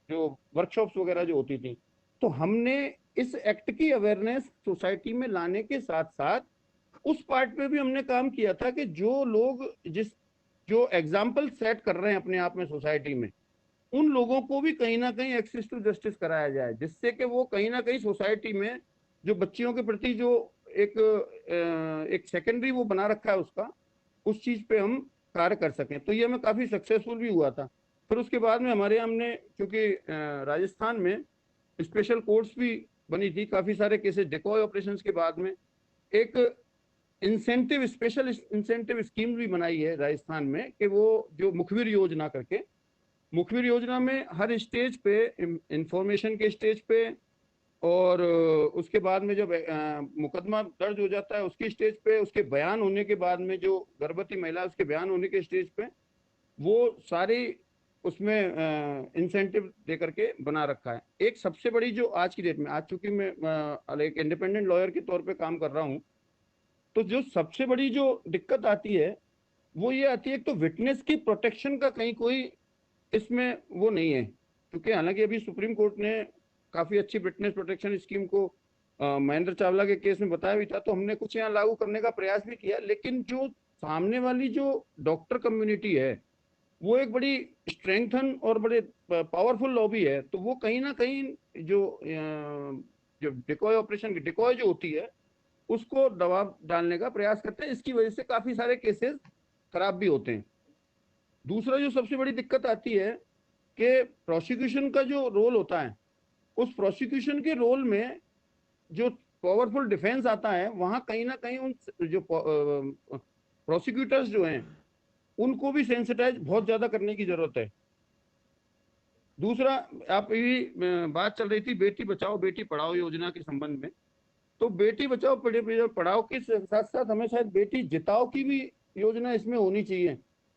जो वर्कशॉप्स वगैरह जो होती थी। तो हमने इस एक्ट की अवेयरनेस सोसाइटी में लाने के साथ साथ उस पार्ट पे भी हमने काम किया था कि जो लोग जो एग्जाम्पल सेट कर रहे हैं अपने आप में सोसाइटी में, उन लोगों को भी कहीं ना कहीं एक्सेस टू जस्टिस कराया जाए, जिससे कि वो कहीं ना कहीं सोसाइटी में जो बच्चियों के प्रति जो एक सेकेंडरी वो बना रखा है उसका, उस चीज पे हम कार्य कर सकें। तो ये हमें काफी सक्सेसफुल भी हुआ था। फिर उसके बाद में हमारे हमने, क्योंकि राजस्थान में स्पेशल कोर्ट्स भी बनी थी, काफी सारे केसेस डिकॉय ऑपरेशंस के बाद में एक इंसेंटिव, स्पेशल इंसेंटिव स्कीम भी बनाई है राजस्थान में कि वो जो मुखबिर योजना करके, मुखबिर योजना में हर स्टेज पे, इंफॉर्मेशन के स्टेज पे और उसके बाद में जब मुकदमा दर्ज हो जाता है उसकी स्टेज पे, उसके बयान होने के बाद में जो गर्भवती महिला है उसके बयान होने के स्टेज पे, वो सारी उसमें इंसेंटिव दे करके बना रखा है। एक सबसे बड़ी जो आज की डेट में, आज चूंकि मैं एक इंडिपेंडेंट लॉयर के तौर पे काम कर रहा हूँ, तो जो सबसे बड़ी जो दिक्कत आती है वो ये आती है, एक तो विटनेस की प्रोटेक्शन का कहीं कोई इसमें वो नहीं है, क्योंकि हालांकि अभी सुप्रीम कोर्ट ने काफी अच्छी विटनेस प्रोटेक्शन स्कीम को महेंद्र चावला के केस में बताया भी था, तो हमने कुछ यहाँ लागू करने का प्रयास भी किया। लेकिन जो सामने वाली जो डॉक्टर कम्युनिटी है वो एक बड़ी स्ट्रेंथन और बड़े पावरफुल लॉबी है, तो वो कहीं ना कहीं जो डिकॉय ऑपरेशन की डिकॉय जो होती है उसको दबाव डालने का प्रयास करते हैं। इसकी वजह से काफी सारे केसेस खराब भी होते हैं। दूसरा जो सबसे बड़ी दिक्कत आती है कि प्रोसिक्यूशन का जो रोल होता है, उस प्रोसिक्यूशन के रोल में जो पावरफुल डिफेंस आता है, वहां कहीं ना कहीं उन जो प्रोसिक्यूटर्स जो हैं उनको भी सेंसिटाइज बहुत ज्यादा करने की जरूरत है। दूसरा, आप ये बात चल रही थी बेटी बचाओ बेटी पढ़ाओ योजना के संबंध में, तो बेटी बचाओ पढ़ाओ के साथ साथ हमें शायद बेटी जिताओ की भी योजना इसमें होनी चाहिए,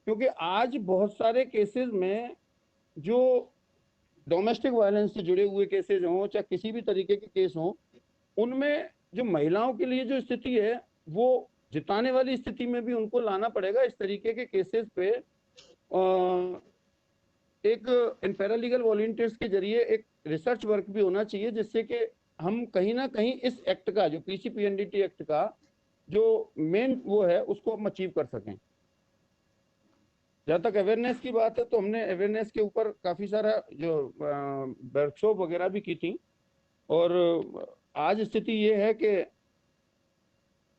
क्योंकि आज बहुत सारे केसेस में जो डोमेस्टिक वायलेंस से जुड़े हुए केसेस हों चाहे किसी भी तरीके के केस हों, उनमें जो महिलाओं के लिए जो स्थिति है वो जिताने वाली स्थिति में भी उनको लाना पड़ेगा। इस तरीके के केसेस पे एक इन पैरालीगल वॉलंटियर्स के जरिए एक रिसर्च वर्क भी होना चाहिए, जिससे कि हम कहीं ना कहीं इस एक्ट का, जो पीसीपीएनडीटी एक्ट का जो मेन वो है, उसको हम अचीव कर सकें। जहाँ तक अवेयरनेस की बात है, तो हमने अवेयरनेस के ऊपर काफी सारा जो वर्कशॉप वगैरह भी की थी, और आज स्थिति ये है कि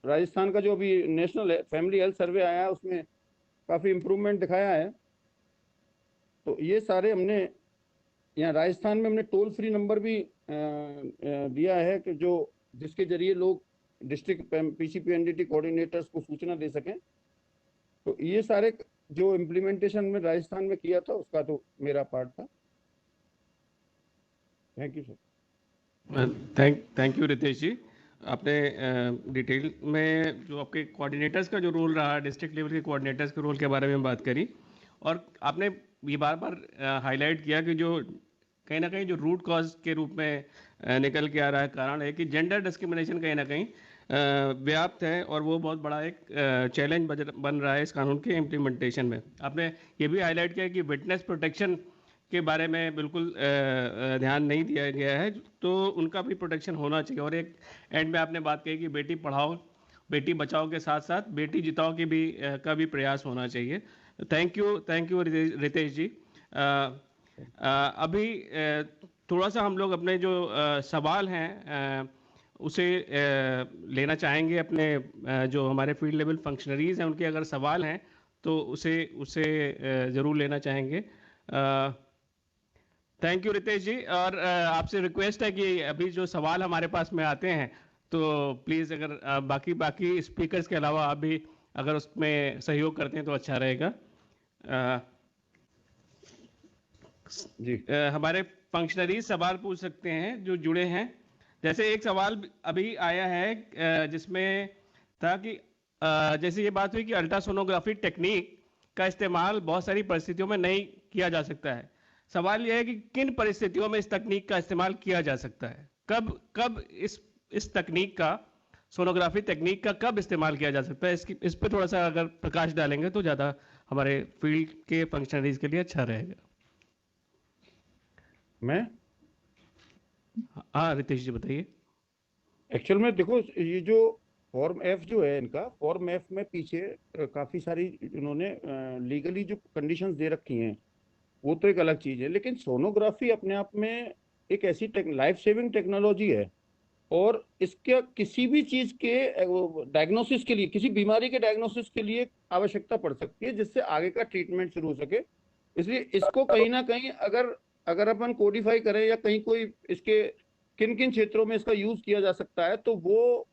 राजस्थान का जो अभी नेशनल फैमिली हेल्थ सर्वे आया है उसमें काफी इम्प्रूवमेंट दिखाया है। तो ये सारे हमने यहाँ राजस्थान में हमने टोल फ्री नंबर भी दिया है कि जो जिसके जरिए लोग डिस्ट्रिक्ट पीसीपीएनडीटी कोऑर्डिनेटर्स को सूचना दे सकें। तो ये सारे जो इम्प्लीमेंटेशन में राजस्थान में किया था उसका तो मेरा पार्ट था। Thank you sir. Thank you Ritesh ji. आपने डिटेल में जो आपके कोऑर्डिनेटर्स का जो रोल रहा, डिस्ट्रिक्ट लेवल के कोऑर्डिनेटर्स के रोल के बारे में बात करी, और आपने ये बार बार हाईलाइट किया कि जो कहीं ना कहीं जो रूट कॉज के रूप में निकल के आ रहा है कारण है कि जेंडर डिस्क्रिमिनेशन कहीं ना कहीं व्याप्त है, और वो बहुत बड़ा एक चैलेंज बन रहा है इस कानून के इम्प्लीमेंटेशन में। आपने ये भी हाईलाइट किया कि विटनेस प्रोटेक्शन के बारे में बिल्कुल ध्यान नहीं दिया गया है, तो उनका भी प्रोटेक्शन होना चाहिए। और एक एंड में आपने बात कही कि बेटी पढ़ाओ बेटी बचाओ के साथ साथ बेटी जिताओ की भी का भी प्रयास होना चाहिए। थैंक यू रितेश जी। अभी थोड़ा सा हम लोग अपने जो सवाल हैं उसे लेना चाहेंगे। अपने जो हमारे फील्ड लेवल फंक्शनरीज हैं उनके अगर सवाल हैं तो उसे ज़रूर लेना चाहेंगे। थैंक यू रितेश जी। और आपसे रिक्वेस्ट है कि अभी जो सवाल हमारे पास में आते हैं तो प्लीज़ अगर बाकी स्पीकर्स के अलावा आप भी अगर उसमें सहयोग करते हैं तो अच्छा रहेगा। जी हमारे फंक्शनरीज सवाल पूछ सकते हैं जो जुड़े हैं। जैसे एक सवाल अभी आया है जिसमें था कि जैसे ये बात हुई कि अल्ट्रासोनोग्राफी टेक्निक का इस्तेमाल बहुत सारी परिस्थितियों में नहीं किया जा सकता है। सवाल यह है कि किन परिस्थितियों में इस तकनीक का इस्तेमाल किया जा सकता है, कब इस तकनीक का, सोनोग्राफी टेक्निक का कब इस्तेमाल किया जा सकता है, इस पे थोड़ा सा अगर प्रकाश डालेंगे तो ज़्यादा हमारे फील्ड के फंक्शनरीज के लिए अच्छा रहेगा। मैं हाँ रितेश जी बताइए। एक्चुअल में देखो, ये जो फॉर्म एफ जो है, इनका फॉर्म एफ में पीछे काफी सारी इन्होंने लीगली जो कंडीशंस दे रखी हैं वो तो एक अलग चीज है, लेकिन सोनोग्राफी अपने आप में एक ऐसी लाइफ सेविंग टेक्नोलॉजी है और इसके किसी भी चीज के डायग्नोसिस के लिए, किसी बीमारी के डायग्नोसिस के लिए आवश्यकता पड़ सकती है जिससे आगे का ट्रीटमेंट शुरू हो सके। इसलिए इसको कहीं ना कहीं अगर अपन कोडिफाई करें या कहीं कोई इसके किन किन क्षेत्रों में इसका यूज किया जा सकता है तो वो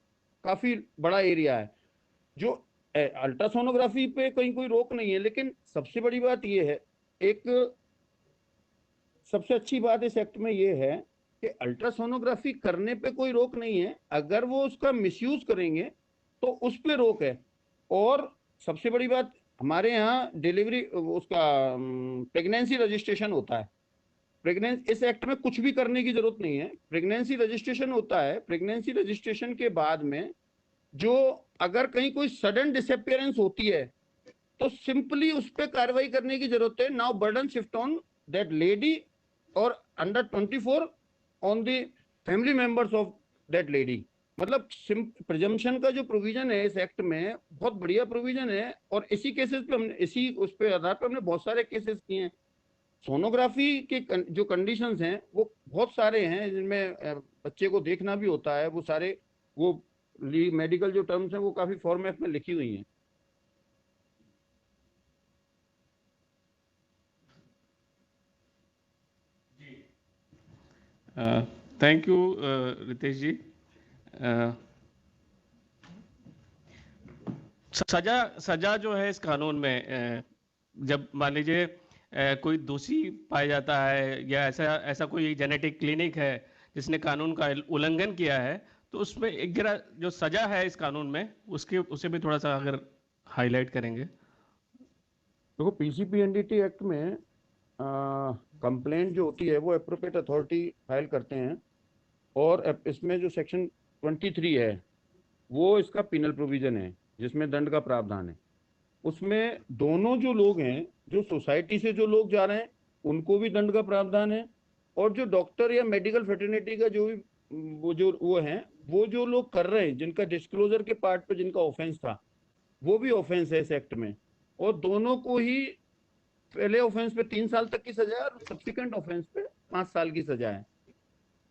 काफी बड़ा एरिया है। जो अल्ट्रासोनोग्राफी पे कहीं कोई रोक नहीं है, लेकिन सबसे बड़ी बात ये है, एक सबसे अच्छी बात इस एक्ट में ये है कि अल्ट्रासोनोग्राफी करने पे कोई रोक नहीं है, अगर वो उसका मिसयूज करेंगे तो उस पे रोक है। और सबसे बड़ी बात, हमारे यहाँ डिलीवरी उसका प्रेगनेंसी रजिस्ट्रेशन होता है। इस एक्ट में कुछ भी करने की जरूरत नहीं है, प्रेगनेंसी रजिस्ट्रेशन होता है। प्रेगनेंसी रजिस्ट्रेशन के बाद में जो अगर कहीं कोई सडन डिसअपियरेंस होती है तो सिंपली उस पर कार्रवाई करने की जरूरत है। Now burden shift on that lady और under 24 on the family members of that lady. मतलब प्रिजम्पशन का जो प्रोविजन है इस एक्ट में बहुत बढ़िया प्रोविजन है और इसी केसेस पे हमने इसी उस पे आधार पर हमने बहुत सारे केसेस किए हैं। सोनोग्राफी के जो कंडीशंस हैं वो बहुत सारे हैं जिनमें बच्चे को देखना भी होता है। वो सारे वो मेडिकल जो टर्म्स हैं वो काफी फॉर्म एफ में लिखी हुई हैं। थैंक यू रितेश जी। सजा जो है इस कानून में जब मान लीजिए कोई दोषी पाया जाता है या ऐसा कोई जेनेटिक क्लिनिक है जिसने कानून का उल्लंघन किया है तो उसमें एक जरा जो सजा है इस कानून में उसे भी थोड़ा सा अगर हाईलाइट करेंगे। देखो, पीसीपीएनडीटी एक्ट में कंप्लेंट जो होती है वो एप्रोप्रिएट अथॉरिटी फाइल करते हैं और इसमें जो सेक्शन 23 है वो इसका पिनल प्रोविजन है जिसमें दंड का प्रावधान है। उसमें दोनों जो लोग हैं, जो सोसाइटी से जो लोग जा रहे हैं उनको भी दंड का प्रावधान है और जो डॉक्टर या मेडिकल फ्रेटर्निटी का जो भी वो जो लोग कर रहे हैं जिनका डिस्क्लोजर के पार्ट पे जिनका ऑफेंस था वो भी ऑफेंस है इस एक्ट में। और दोनों को ही पहले ऑफेंस पे 3 साल तक की सजा है और सब्सिक्वेंट ऑफेंस पे 5 साल की सजा है।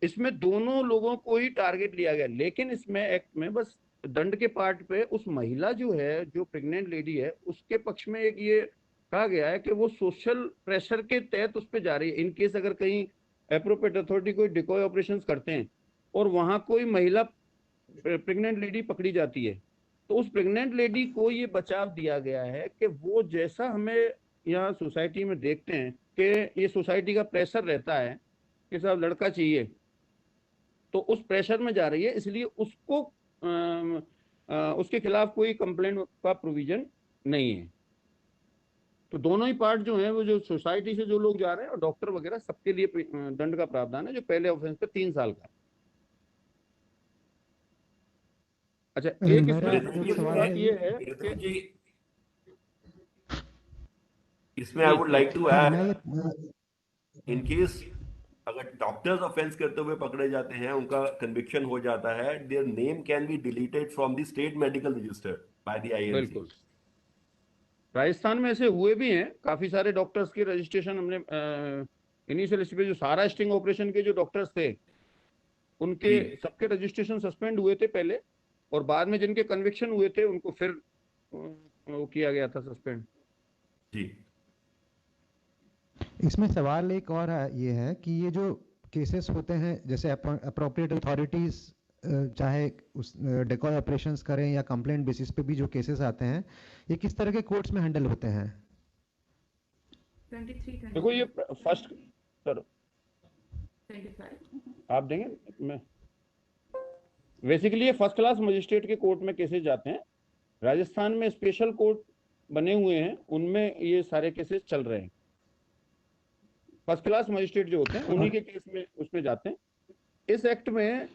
इसमें दोनों लोगों को ही टारगेट लिया गया, लेकिन इसमें एक्ट में बस दंड के पार्ट पे उस महिला जो है, जो प्रेग्नेंट लेडी है, उसके पक्ष में एक ये कहा गया है कि वो सोशल प्रेशर के तहत उस पर जा रही है। इन केस अगर कहीं एप्रोप्रिएट अथॉरिटी कोई डिकॉय ऑपरेशंस करते हैं और वहां कोई महिला प्रेग्नेंट लेडी पकड़ी जाती है तो उस प्रेग्नेंट लेडी को ये बचाव दिया गया है कि वो जैसा हमें यहाँ सोसाइटी में देखते हैं कि ये सोसाइटी का प्रेशर रहता है कि साहब लड़का चाहिए, तो उस प्रेशर में जा रही है, इसलिए उसको उसके खिलाफ कोई कंप्लेंट का प्रोविजन नहीं है। तो दोनों ही पार्ट जो है वो जो सोसाइटी से जो लोग जा रहे हैं और डॉक्टर वगैरह सबके लिए दंड का प्रावधान है जो पहले ऑफेंस पे 3 साल का। अच्छा, एक इसमें ये है कि इसमें I would like to add in case अगर डॉक्टर्स ऑफेंस करते हुए पकड़े जाते हैं, उनका कन्विक्शन हो जाता है, their name can be deleted from the state medical register by the IMC. बिल्कुल, राजस्थान में ऐसे हुए भी हैं, काफी सारे डॉक्टर्स के रजिस्ट्रेशन हमने इनिशियल स्टेज पे जो सारा स्टिंग ऑपरेशन के जो डॉक्टर्स थे उनके जी सबके रजिस्ट्रेशन सस्पेंड हुए थे पहले, और बाद में जिनके कन्विक्शन हुए थे उनको फिर वो किया गया था सस्पेंड। जी। इसमें सवाल एक और ये है कि ये जो केसेस होते हैं, जैसे अप्रोप्रिएट अथॉरिटीज चाहे उस डेकॉय ऑपरेशंस करें या कंप्लेंट बेसिस पे भी जो केसेस आते हैं, ये किस तरह के कोर्ट्स में हैंडल होते हैं? देखो ये फर्स्ट सर 25 आप देंगे, मैं बेसिकली ये फर्स्ट क्लास मजिस्ट्रेट के कोर्ट में केसेस जाते हैं। राजस्थान में स्पेशल कोर्ट बने हुए हैं, उनमें ये सारे केसेस चल रहे हैं। फर्स्ट क्लास मजिस्ट्रेट जो होते हैं उन्हीं के केस में उसमें जाते हैं। इस एक्ट में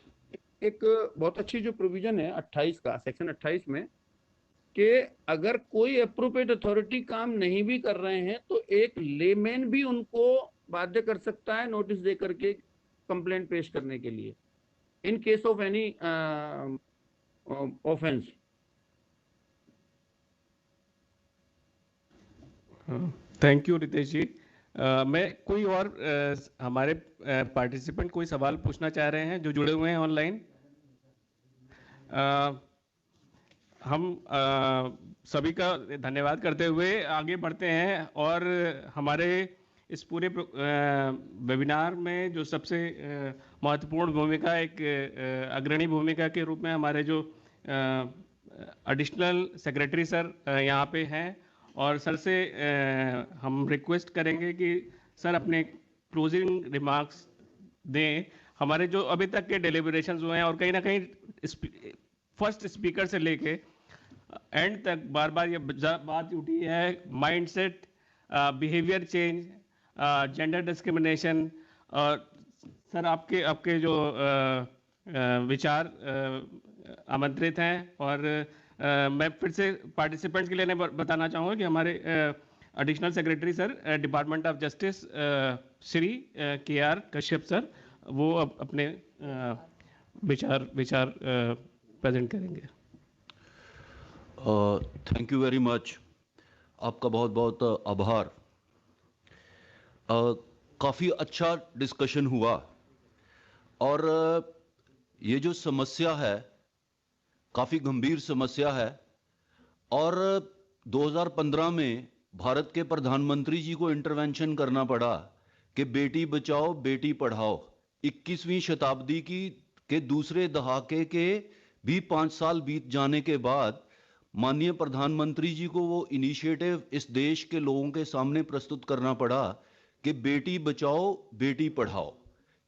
एक बहुत अच्छी जो प्रोविजन है 28 का, सेक्शन 28 में, कि अगर कोई अप्रोप्रिएट अथॉरिटी काम नहीं भी कर रहे हैं तो एक लेमैन भी उनको बाध्य कर सकता है नोटिस दे करके कंप्लेंट पेश करने के लिए in case of any offence. Thank you Ritesh ji. मैं कोई और हमारे पार्टिसिपेंट कोई सवाल पूछना चाह रहे हैं जो जुड़े हुए हैं ऑनलाइन? हम सभी का धन्यवाद करते हुए आगे बढ़ते हैं और हमारे इस पूरे वेबिनार में जो सबसे महत्वपूर्ण भूमिका, एक अग्रणी भूमिका के रूप में हमारे जो एडिशनल सेक्रेटरी सर यहाँ पे हैं, और सर से हम रिक्वेस्ट करेंगे कि सर अपने क्लोजिंग रिमार्क्स दें। हमारे जो अभी तक के डेलिब्रेशंस हुए हैं और कहीं ना कहीं फर्स्ट स्पीकर से लेके एंड तक बार बार ये बात उठी है, mindset, behaviour change, gender discrimination, और सर आपके जो विचार आमंत्रित हैं। और मैं फिर से पार्टिसिपेंट्स के लिए बताना चाहूँगा कि हमारे additional secretary sir department of justice Shri KR Kashyap sir, वो अपने विचार प्रेजेंट करेंगे। थैंक यू वेरी मच, आपका बहुत बहुत आभार। काफ़ी अच्छा डिस्कशन हुआ, और ये जो समस्या है काफ़ी गंभीर समस्या है, और 2015 में भारत के प्रधानमंत्री जी को इंटरवेंशन करना पड़ा कि बेटी बचाओ बेटी पढ़ाओ। 21वीं शताब्दी के दूसरे दहाके के भी 5 साल बीत जाने के बाद माननीय प्रधानमंत्री जी को वो इनिशिएटिव इस देश के लोगों के सामने प्रस्तुत करना पड़ा कि बेटी बचाओ बेटी पढ़ाओ।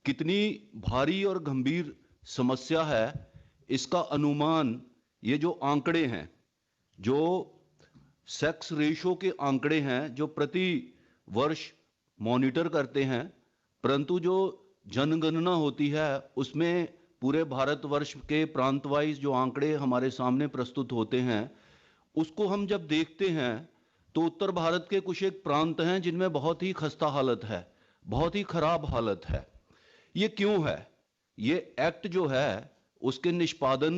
कितनी भारी और गंभीर समस्या है इसका अनुमान ये जो आंकड़े हैं, जो सेक्स रेशो के आंकड़े हैं, जो प्रति वर्ष मॉनिटर करते हैं, परंतु जो जनगणना होती है उसमें पूरे भारतवर्ष के प्रांत वाइज जो आंकड़े हमारे सामने प्रस्तुत होते हैं, उसको हम जब देखते हैं तो उत्तर भारत के कुछ एक प्रांत हैं जिनमें बहुत ही खस्ता हालत है, बहुत ही खराब हालत है। ये क्यों है? ये एक्ट जो है उसके निष्पादन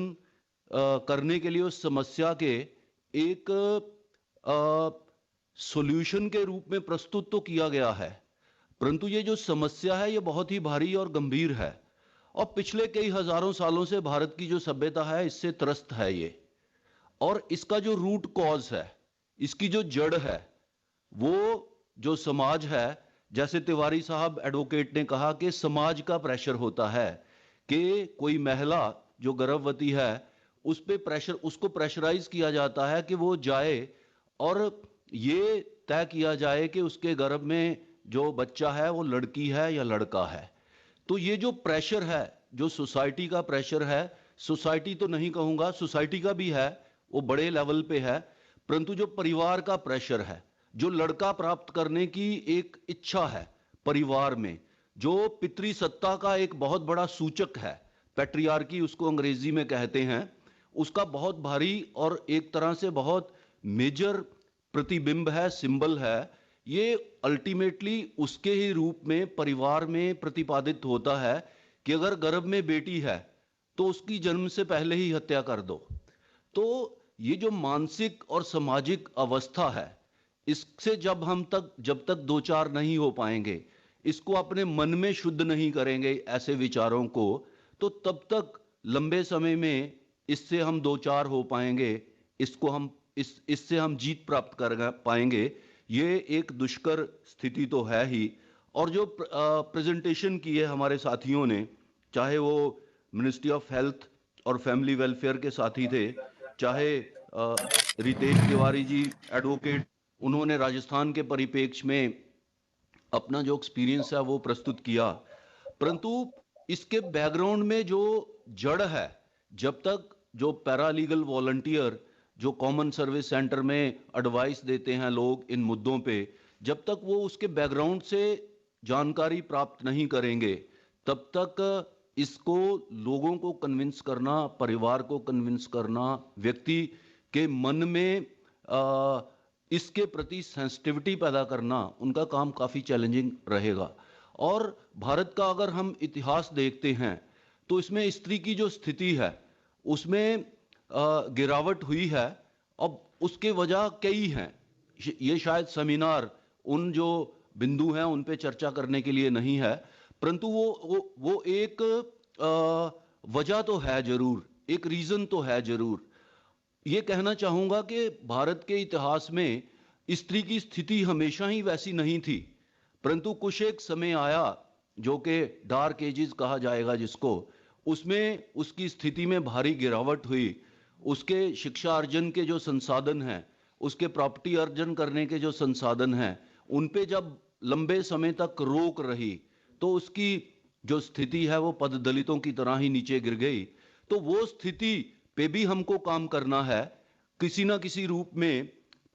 करने के लिए उस समस्या के एक सॉल्यूशन के रूप में प्रस्तुत तो किया गया है, परंतु ये जो समस्या है ये बहुत ही भारी और गंभीर है, और पिछले कई हजारों सालों से भारत की जो सभ्यता है इससे त्रस्त है ये। और इसका जो रूट कॉज है, इसकी जो जड़ है, वो जो समाज है, जैसे तिवारी साहब एडवोकेट ने कहा कि समाज का प्रेशर होता है कि कोई महिला जो गर्भवती है उस पे उसको प्रेशराइज किया जाता है कि वो जाए और ये तय किया जाए कि उसके गर्भ में जो बच्चा है वो लड़की है या लड़का है। तो ये जो प्रेशर है, जो सोसाइटी का प्रेशर है, सोसाइटी तो नहीं कहूँगा, सोसाइटी का भी है, वो बड़े लेवल पे है, परंतु जो परिवार का प्रेशर है, जो लड़का प्राप्त करने की एक इच्छा है परिवार में, जो पितृसत्ता का एक बहुत बड़ा सूचक है, पैट्रियार्की उसको अंग्रेजी में कहते हैं, उसका बहुत भारी और एक तरह से बहुत मेजर प्रतिबिंब है, सिंबल है ये अल्टीमेटली उसके ही रूप में परिवार में प्रतिपादित होता है कि अगर गर्भ में बेटी है तो उसकी जन्म से पहले ही हत्या कर दो। तो ये जो मानसिक और सामाजिक अवस्था है, इससे जब तक दो चार नहीं हो पाएंगे, इसको अपने मन में शुद्ध नहीं करेंगे ऐसे विचारों को, तो तब तक लंबे समय में इससे हम दो चार हो पाएंगे, इससे हम जीत प्राप्त कर पाएंगे। ये एक दुष्कर स्थिति तो है ही। और जो प्रेजेंटेशन की है हमारे साथियों ने, चाहे वो मिनिस्ट्री ऑफ हेल्थ और फैमिली वेलफेयर के साथी थे, चाहे रितेश तिवारी जी एडवोकेट, उन्होंने राजस्थान के परिप्रेक्ष्य में अपना जो एक्सपीरियंस है वो प्रस्तुत किया, परंतु इसके बैकग्राउंड में जो जड़ है, जब तक जो पैरालीगल वॉलंटियर जो कॉमन सर्विस सेंटर में एडवाइस देते हैं लोग इन मुद्दों पे, जब तक वो उसके बैकग्राउंड से जानकारी प्राप्त नहीं करेंगे, तब तक इसको लोगों को कन्विंस करना, परिवार को कन्विंस करना, व्यक्ति के मन में इसके प्रति सेंसिटिविटी पैदा करना, उनका काम काफ़ी चैलेंजिंग रहेगा। और भारत का अगर हम इतिहास देखते हैं तो इसमें स्त्री की जो स्थिति है उसमें गिरावट हुई है। अब उसके वजह कई हैं, ये शायद सेमिनार उन जो बिंदु हैं उन पे चर्चा करने के लिए नहीं है, परंतु वो एक वजह तो है जरूर, एक रीजन तो है जरूर। ये कहना चाहूंगा कि भारत के इतिहास में स्त्री की स्थिति हमेशा ही वैसी नहीं थी, परंतु कुछ एक समय आया जो कि डार्क एजेस कहा जाएगा जिसको, उसमें उसकी स्थिति में भारी गिरावट हुई। उसके शिक्षा अर्जन के जो संसाधन हैं, उसके प्रॉपर्टी अर्जन करने के जो संसाधन हैं, उन पे जब लंबे समय तक रोक रही तो उसकी जो स्थिति है वो पददलितों की तरह ही नीचे गिर गई। तो वो स्थिति पे भी हमको काम करना है। किसी ना किसी रूप में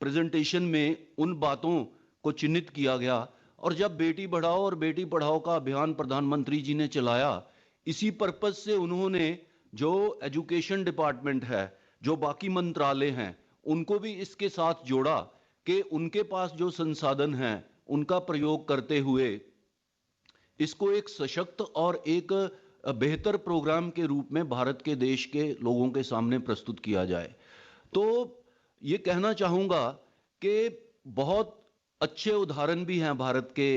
प्रेजेंटेशन में उन बातों को चिन्हित किया गया। और जब बेटी बढ़ाओ और बेटी पढ़ाओ का अभियान प्रधानमंत्री जी ने चलाया, इसी पर्पज से उन्होंने जो एजुकेशन डिपार्टमेंट है, जो बाकी मंत्रालय हैं, उनको भी इसके साथ जोड़ा कि उनके पास जो संसाधन हैं उनका प्रयोग करते हुए इसको एक सशक्त और एक बेहतर प्रोग्राम के रूप में भारत के देश के लोगों के सामने प्रस्तुत किया जाए। तो ये कहना चाहूँगा कि बहुत अच्छे उदाहरण भी हैं भारत के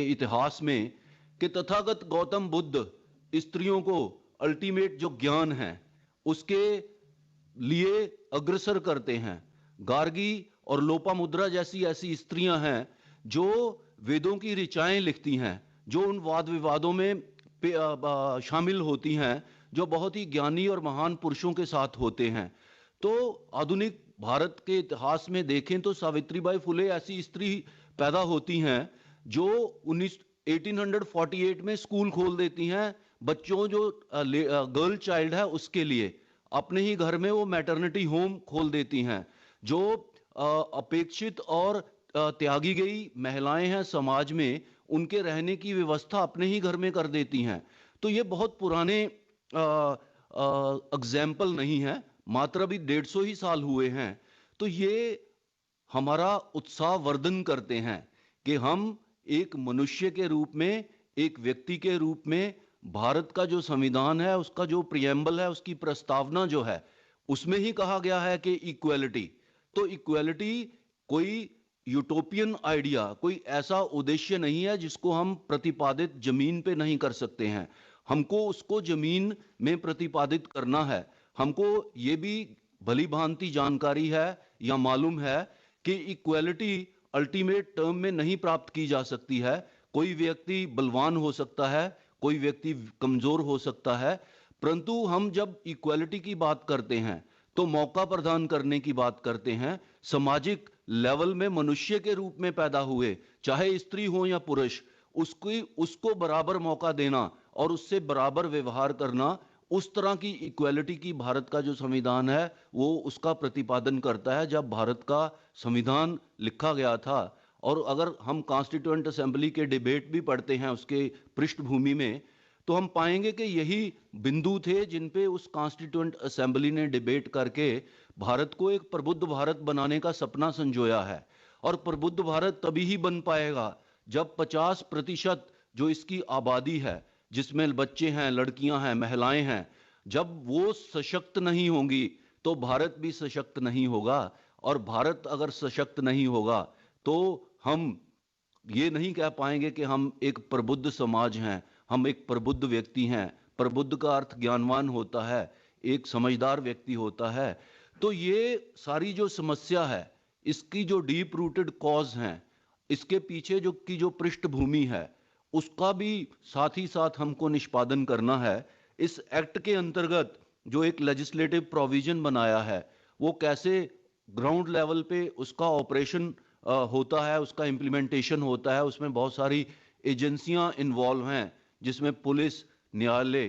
इतिहास में कि तथागत गौतम बुद्ध स्त्रियों को अल्टीमेट जो ज्ञान है उसके लिए अग्रसर करते हैं। गार्गी और लोपामुद्रा जैसी ऐसी स्त्रियां हैं जो वेदों की ऋचाएं लिखती हैं, जो उन वाद विवादों में शामिल होती हैं, जो बहुत ही ज्ञानी और महान पुरुषों के साथ होते हैं। तो आधुनिक भारत के इतिहास में देखें तो सावित्रीबाई फुले ऐसी स्त्री पैदा होती हैं जो 1848 में स्कूल खोल देती हैं, बच्चों जो गर्ल चाइल्ड है उसके लिए अपने ही घर में वो मैटरनिटी होम खोल देती हैं। जो अपेक्षित और त्यागी गई महिलाएं हैं समाज में, उनके रहने की व्यवस्था अपने ही घर में कर देती हैं। तो ये बहुत पुराने एग्जाम्पल नहीं है, मात्र अभी 150 ही साल हुए हैं। तो ये हमारा उत्साह वर्धन करते हैं कि हम एक मनुष्य के रूप में, एक व्यक्ति के रूप में भारत का जो संविधान है, उसका जो प्रियम्बल है, उसकी प्रस्तावना जो है, उसमें ही कहा गया है कि इक्वलिटी। तो इक्वलिटी कोई यूटोपियन आइडिया, कोई ऐसा उद्देश्य नहीं है जिसको हम प्रतिपादित जमीन पे नहीं कर सकते हैं। हमको उसको जमीन में प्रतिपादित करना है। हमको ये भी भली भांति जानकारी है या मालूम है कि इक्वलिटी अल्टीमेट टर्म में नहीं प्राप्त की जा सकती है। कोई व्यक्ति बलवान हो सकता है, कोई व्यक्ति कमजोर हो सकता है, परंतु हम जब इक्वलिटी की बात करते हैं तो मौका प्रदान करने की बात करते हैं। सामाजिक लेवल में मनुष्य के रूप में पैदा हुए, चाहे स्त्री हो या पुरुष, उसको बराबर मौका देना और उससे बराबर व्यवहार करना, उस तरह की इक्वलिटी की भारत का जो संविधान है वो उसका प्रतिपादन करता है। जब भारत का संविधान लिखा गया था, और अगर हम कॉन्स्टिट्यूएंट असेंबली के डिबेट भी पढ़ते हैं उसके पृष्ठभूमि में, तो हम पाएंगे कि यही बिंदु थे जिन पे उस कॉन्स्टिट्यूएंट असेंबली ने डिबेट करके भारत को एक प्रबुद्ध भारत बनाने का सपना संजोया है। और प्रबुद्ध भारत तभी ही बन पाएगा जब 50% जो इसकी आबादी है, जिसमें बच्चे हैं, लड़कियां हैं, महिलाएं हैं, जब वो सशक्त नहीं होंगी तो भारत भी सशक्त नहीं होगा। और भारत अगर सशक्त नहीं होगा तो हम ये नहीं कह पाएंगे कि हम एक प्रबुद्ध समाज हैं, हम एक प्रबुद्ध व्यक्ति हैं। प्रबुद्ध का अर्थ ज्ञानवान होता है, एक समझदार व्यक्ति होता है। तो ये सारी जो समस्या है, इसकी जो डीप रूटेड कॉज हैं, इसके पीछे जो पृष्ठभूमि है, उसका भी साथ ही साथ हमको निष्पादन करना है। इस एक्ट के अंतर्गत जो एक लेजिस्लेटिव प्रोविजन बनाया है, वो कैसे ग्राउंड लेवल पे उसका ऑपरेशन होता है, उसका इम्प्लीमेंटेशन होता है। उसमें बहुत सारी एजेंसियां इन्वॉल्व हैं, जिसमें पुलिस, न्यायालय,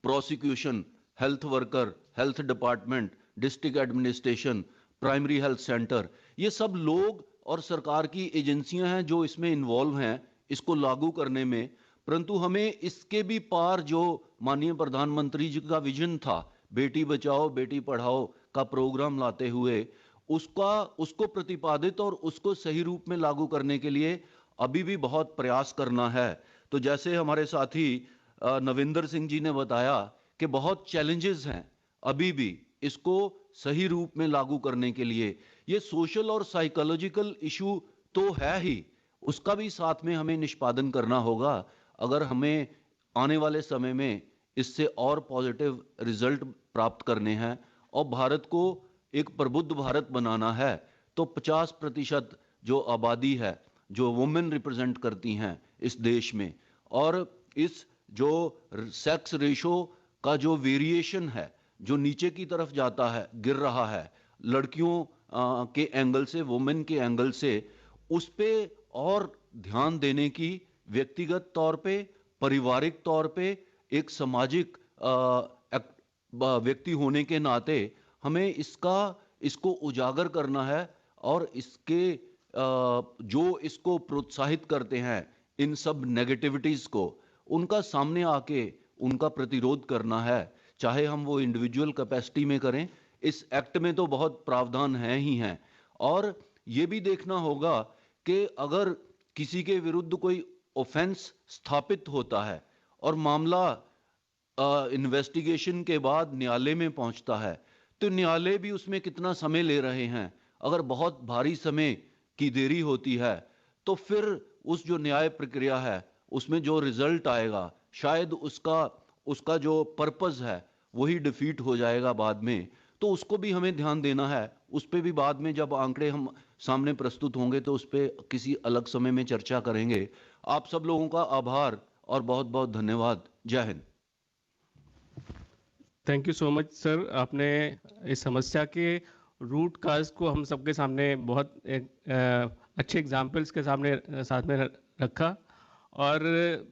prosecution, health worker, health department, district administration, primary health centre, ये सब लोग और सरकार की एजेंसियां हैं जो इसमें इन्वॉल्व हैं इसको लागू करने में। परंतु हमें इसके भी पार जो माननीय प्रधानमंत्री जी का विजन था, बेटी बचाओ बेटी पढ़ाओ का प्रोग्राम लाते हुए, उसको प्रतिपादित और उसको सही रूप में लागू करने के लिए अभी भी बहुत प्रयास करना है। तो जैसे हमारे साथी नविंदर सिंह जी ने बताया कि बहुत चैलेंजेस हैं अभी भी इसको सही रूप में लागू करने के लिए। ये सोशल और साइकोलॉजिकल इशू तो है ही, उसका भी साथ में हमें निष्पादन करना होगा अगर हमें आने वाले समय में इससे और पॉजिटिव रिजल्ट प्राप्त करने हैं और भारत को एक प्रबुद्ध भारत बनाना है। तो 50% जो आबादी है, जो वुमेन रिप्रेजेंट करती हैं इस देश में, और इस जो सेक्स रेशो का जो वेरिएशन है, जो नीचे की तरफ जाता है, गिर रहा है लड़कियों के एंगल से, वुमेन के एंगल से, उस पे और ध्यान देने की व्यक्तिगत तौर पे, पारिवारिक तौर पे, एक सामाजिक व्यक्ति होने के नाते हमें इसको उजागर करना है और इसके जो इसको प्रोत्साहित करते हैं इन सब नेगेटिविटीज को, उनका सामने आके उनका प्रतिरोध करना है, चाहे हम वो इंडिविजुअल कैपेसिटी में करें। इस एक्ट में तो बहुत प्रावधान हैं ही हैं, और ये भी देखना होगा कि अगर किसी के विरुद्ध कोई ऑफेंस स्थापित होता है और मामला इन्वेस्टिगेशन के बाद न्यायालय में पहुंचता है, तो न्यायालय भी उसमें कितना समय ले रहे हैं। अगर बहुत भारी समय की देरी होती है तो फिर उस जो न्याय प्रक्रिया है उसमें जो रिजल्ट आएगा, शायद उसका जो पर्पस है वही डिफीट हो जाएगा बाद में। तो उसको भी हमें ध्यान देना है। उस पर भी बाद में जब आंकड़े हम सामने प्रस्तुत होंगे तो उस पर किसी अलग समय में चर्चा करेंगे। आप सब लोगों का आभार और बहुत बहुत धन्यवाद। जय Hind. Thank you so much sir. आपने इस समस्या के रूट काज को हम सबके सामने बहुत अच्छे एग्जाम्पल्स के साथ में रखा, और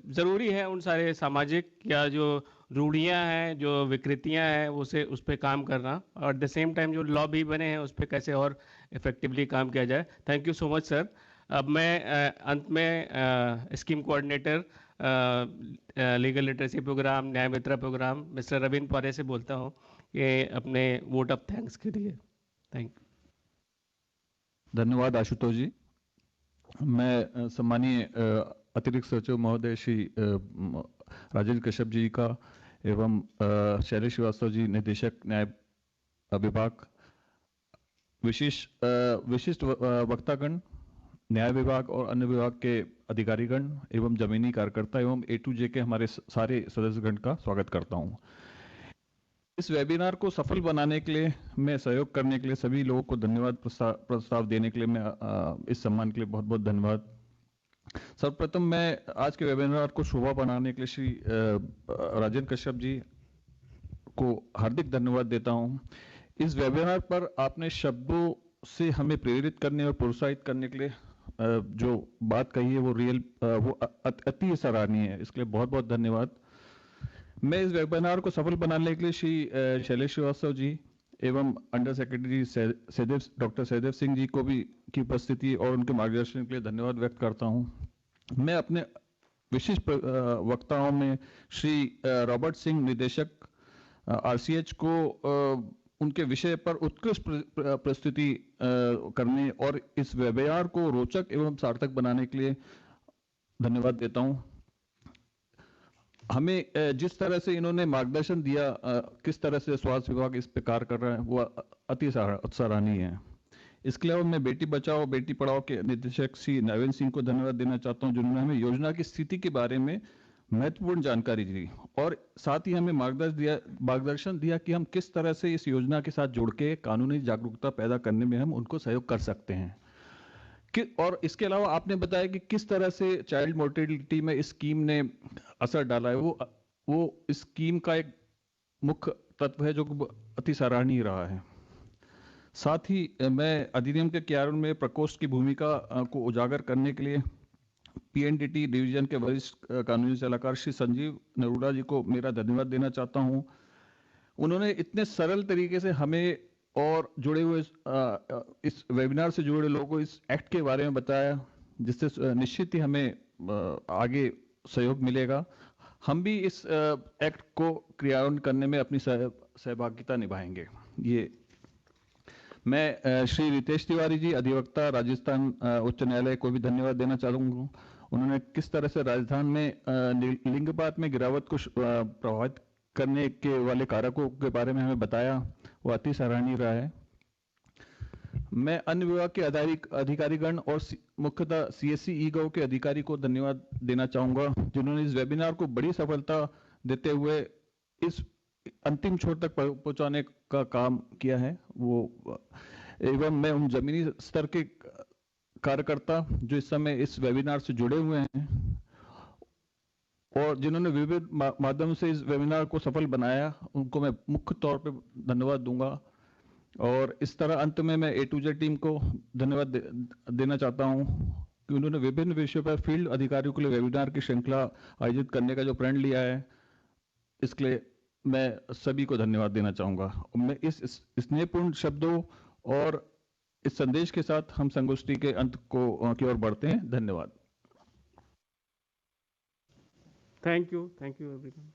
ज़रूरी है उन सारे सामाजिक या जो रूढ़ियाँ हैं, जो विकृतियाँ हैं, उस पर काम करना, और एट द सेम टाइम जो लॉ भी बने हैं उस पर कैसे और इफेक्टिवली काम किया जाए। Thank you so much sir. अब मैं अंत में scheme coordinator legal literacy programme, Nyaya Mitra programme, mister Ravindra पारे से बोलता हूँ कि अपने वोट ऑफ थैंक्स के लिए। Thank you. धन्यवाद आशुतोष जी। मैं सम्मानीय अतिरिक्त सचिव महोदय श्री राजेंद्र कश्यप जी का एवं शैलेश श्रीवास्तव जी निदेशक न्याय विभाग, विशिष्ट वक्तागण, न्याय विभाग और अन्य विभाग के अधिकारीगण एवं जमीनी कार्यकर्ता एवं A to J के हमारे सारे सदस्यगण का स्वागत करता हूं। इस वेबिनार को सफल बनाने के लिए, मैं सहयोग करने के लिए सभी लोगों को धन्यवाद, प्रस्ताव देने के लिए मैं इस सम्मान के लिए बहुत बहुत धन्यवाद। सर्वप्रथम मैं आज के वेबिनार को शोभा बनाने के लिए श्री राजेंद्र कश्यप जी को हार्दिक धन्यवाद देता हूं। इस वेबिनार पर आपने शब्दों से हमें प्रेरित करने और प्रोत्साहित करने के लिए जो बात कही है वो अति सराहनीय है, इसके लिए बहुत बहुत धन्यवाद। मैं इस वेबिनार को सफल बनाने के लिए श्री शैलेश श्रीवास्तव जी एवं under secretary doctor Sahdev Singh ji को भी की उपस्थिति और उनके मार्गदर्शन के लिए धन्यवाद व्यक्त करता हूं। मैं अपने विशिष्ट वक्ताओं में श्री रॉबर्ट सिंह निदेशक RCH को उनके विषय पर उत्कृष्ट प्रस्तुति करने और इस वेबिनार को रोचक एवं सार्थक बनाने के लिए धन्यवाद देता हूं। हमें जिस तरह से इन्होंने मार्गदर्शन दिया, किस तरह से स्वास्थ्य विभाग इस पे कार्य कर रहा है, वो अति सराहनीय है। इसके अलावा मैं बेटी बचाओ बेटी पढ़ाओ के निदेशक श्री नवीन सिंह को धन्यवाद देना चाहता हूं, जिन्होंने हमें योजना की स्थिति के बारे में महत्वपूर्ण जानकारी दी और साथ ही हमें मार्गदर्शन दिया कि हम किस तरह से इस योजना के साथ जुड़ के कानूनी जागरूकता पैदा करने में हम उनको सहयोग कर सकते हैं। और इसके अलावा आपने बताया कि किस तरह से चाइल्ड मोर्टेलिटी में इस स्कीम ने असर डाला है। वो इस स्कीम का एक मुख्य तत्व है जो अति सराहनीय रहा है। साथ ही मैं अधिनियम के क्रियान्वयन में प्रकोष्ठ की भूमिका को उजागर करने के लिए पीएनडीटी डिवीजन के वरिष्ठ कानूनी सलाहकार श्री संजीव नरूला जी को मेरा धन्यवाद देना चाहता हूं। उन्होंने इतने सरल तरीके से हमें और जुड़े हुए इस वेबिनार से जुड़े लोगों को इस एक्ट के बारे में बताया, जिससे निश्चित ही हमें आगे सहयोग मिलेगा। हम भी इस एक्ट को क्रियान्वयन करने में अपनी सहभागिता निभाएंगे। ये मैं श्री रितेश तिवारी जी, अधिवक्ता राजस्थान उच्च न्यायालय को भी धन्यवाद देना चाहूंगा। उन्होंने किस तरह से राजस्थान में लिंगपात में गिरावट को प्रभावित करने के वाले कारकों के बारे में हमें बताया, वो अति सराहनीय रहा है। मैं अन्य विभाग के अधिकारीगण और मुख्यतः सीएससी ई-गव के अधिकारी को धन्यवाद देना चाहूंगा, जिन्होंने इस वेबिनार को बड़ी सफलता देते हुए इस अंतिम छोर तक पहुंचाने का काम किया है। वो एवं मैं उन जमीनी स्तर के कार्यकर्ता जो इस समय इस वेबिनार से जुड़े हुए हैं और जिन्होंने विविध माध्यम से इस वेबिनार को सफल बनाया, उनको मैं मुख्य तौर पे धन्यवाद दूंगा। और इस तरह अंत में मैं A to Z टीम को धन्यवाद देना चाहता हूं कि उन्होंने विभिन्न विषयों पर फील्ड अधिकारियों के लिए वेबिनार की श्रृंखला आयोजित करने का जो प्रण लिया है, इसके लिए मैं सभी को धन्यवाद देना चाहूंगा। मैं इस स्नेहपूर्ण शब्दों और इस संदेश के साथ हम संगोष्ठी के अंत की ओर बढ़ते हैं। धन्यवाद। Thank you everyone.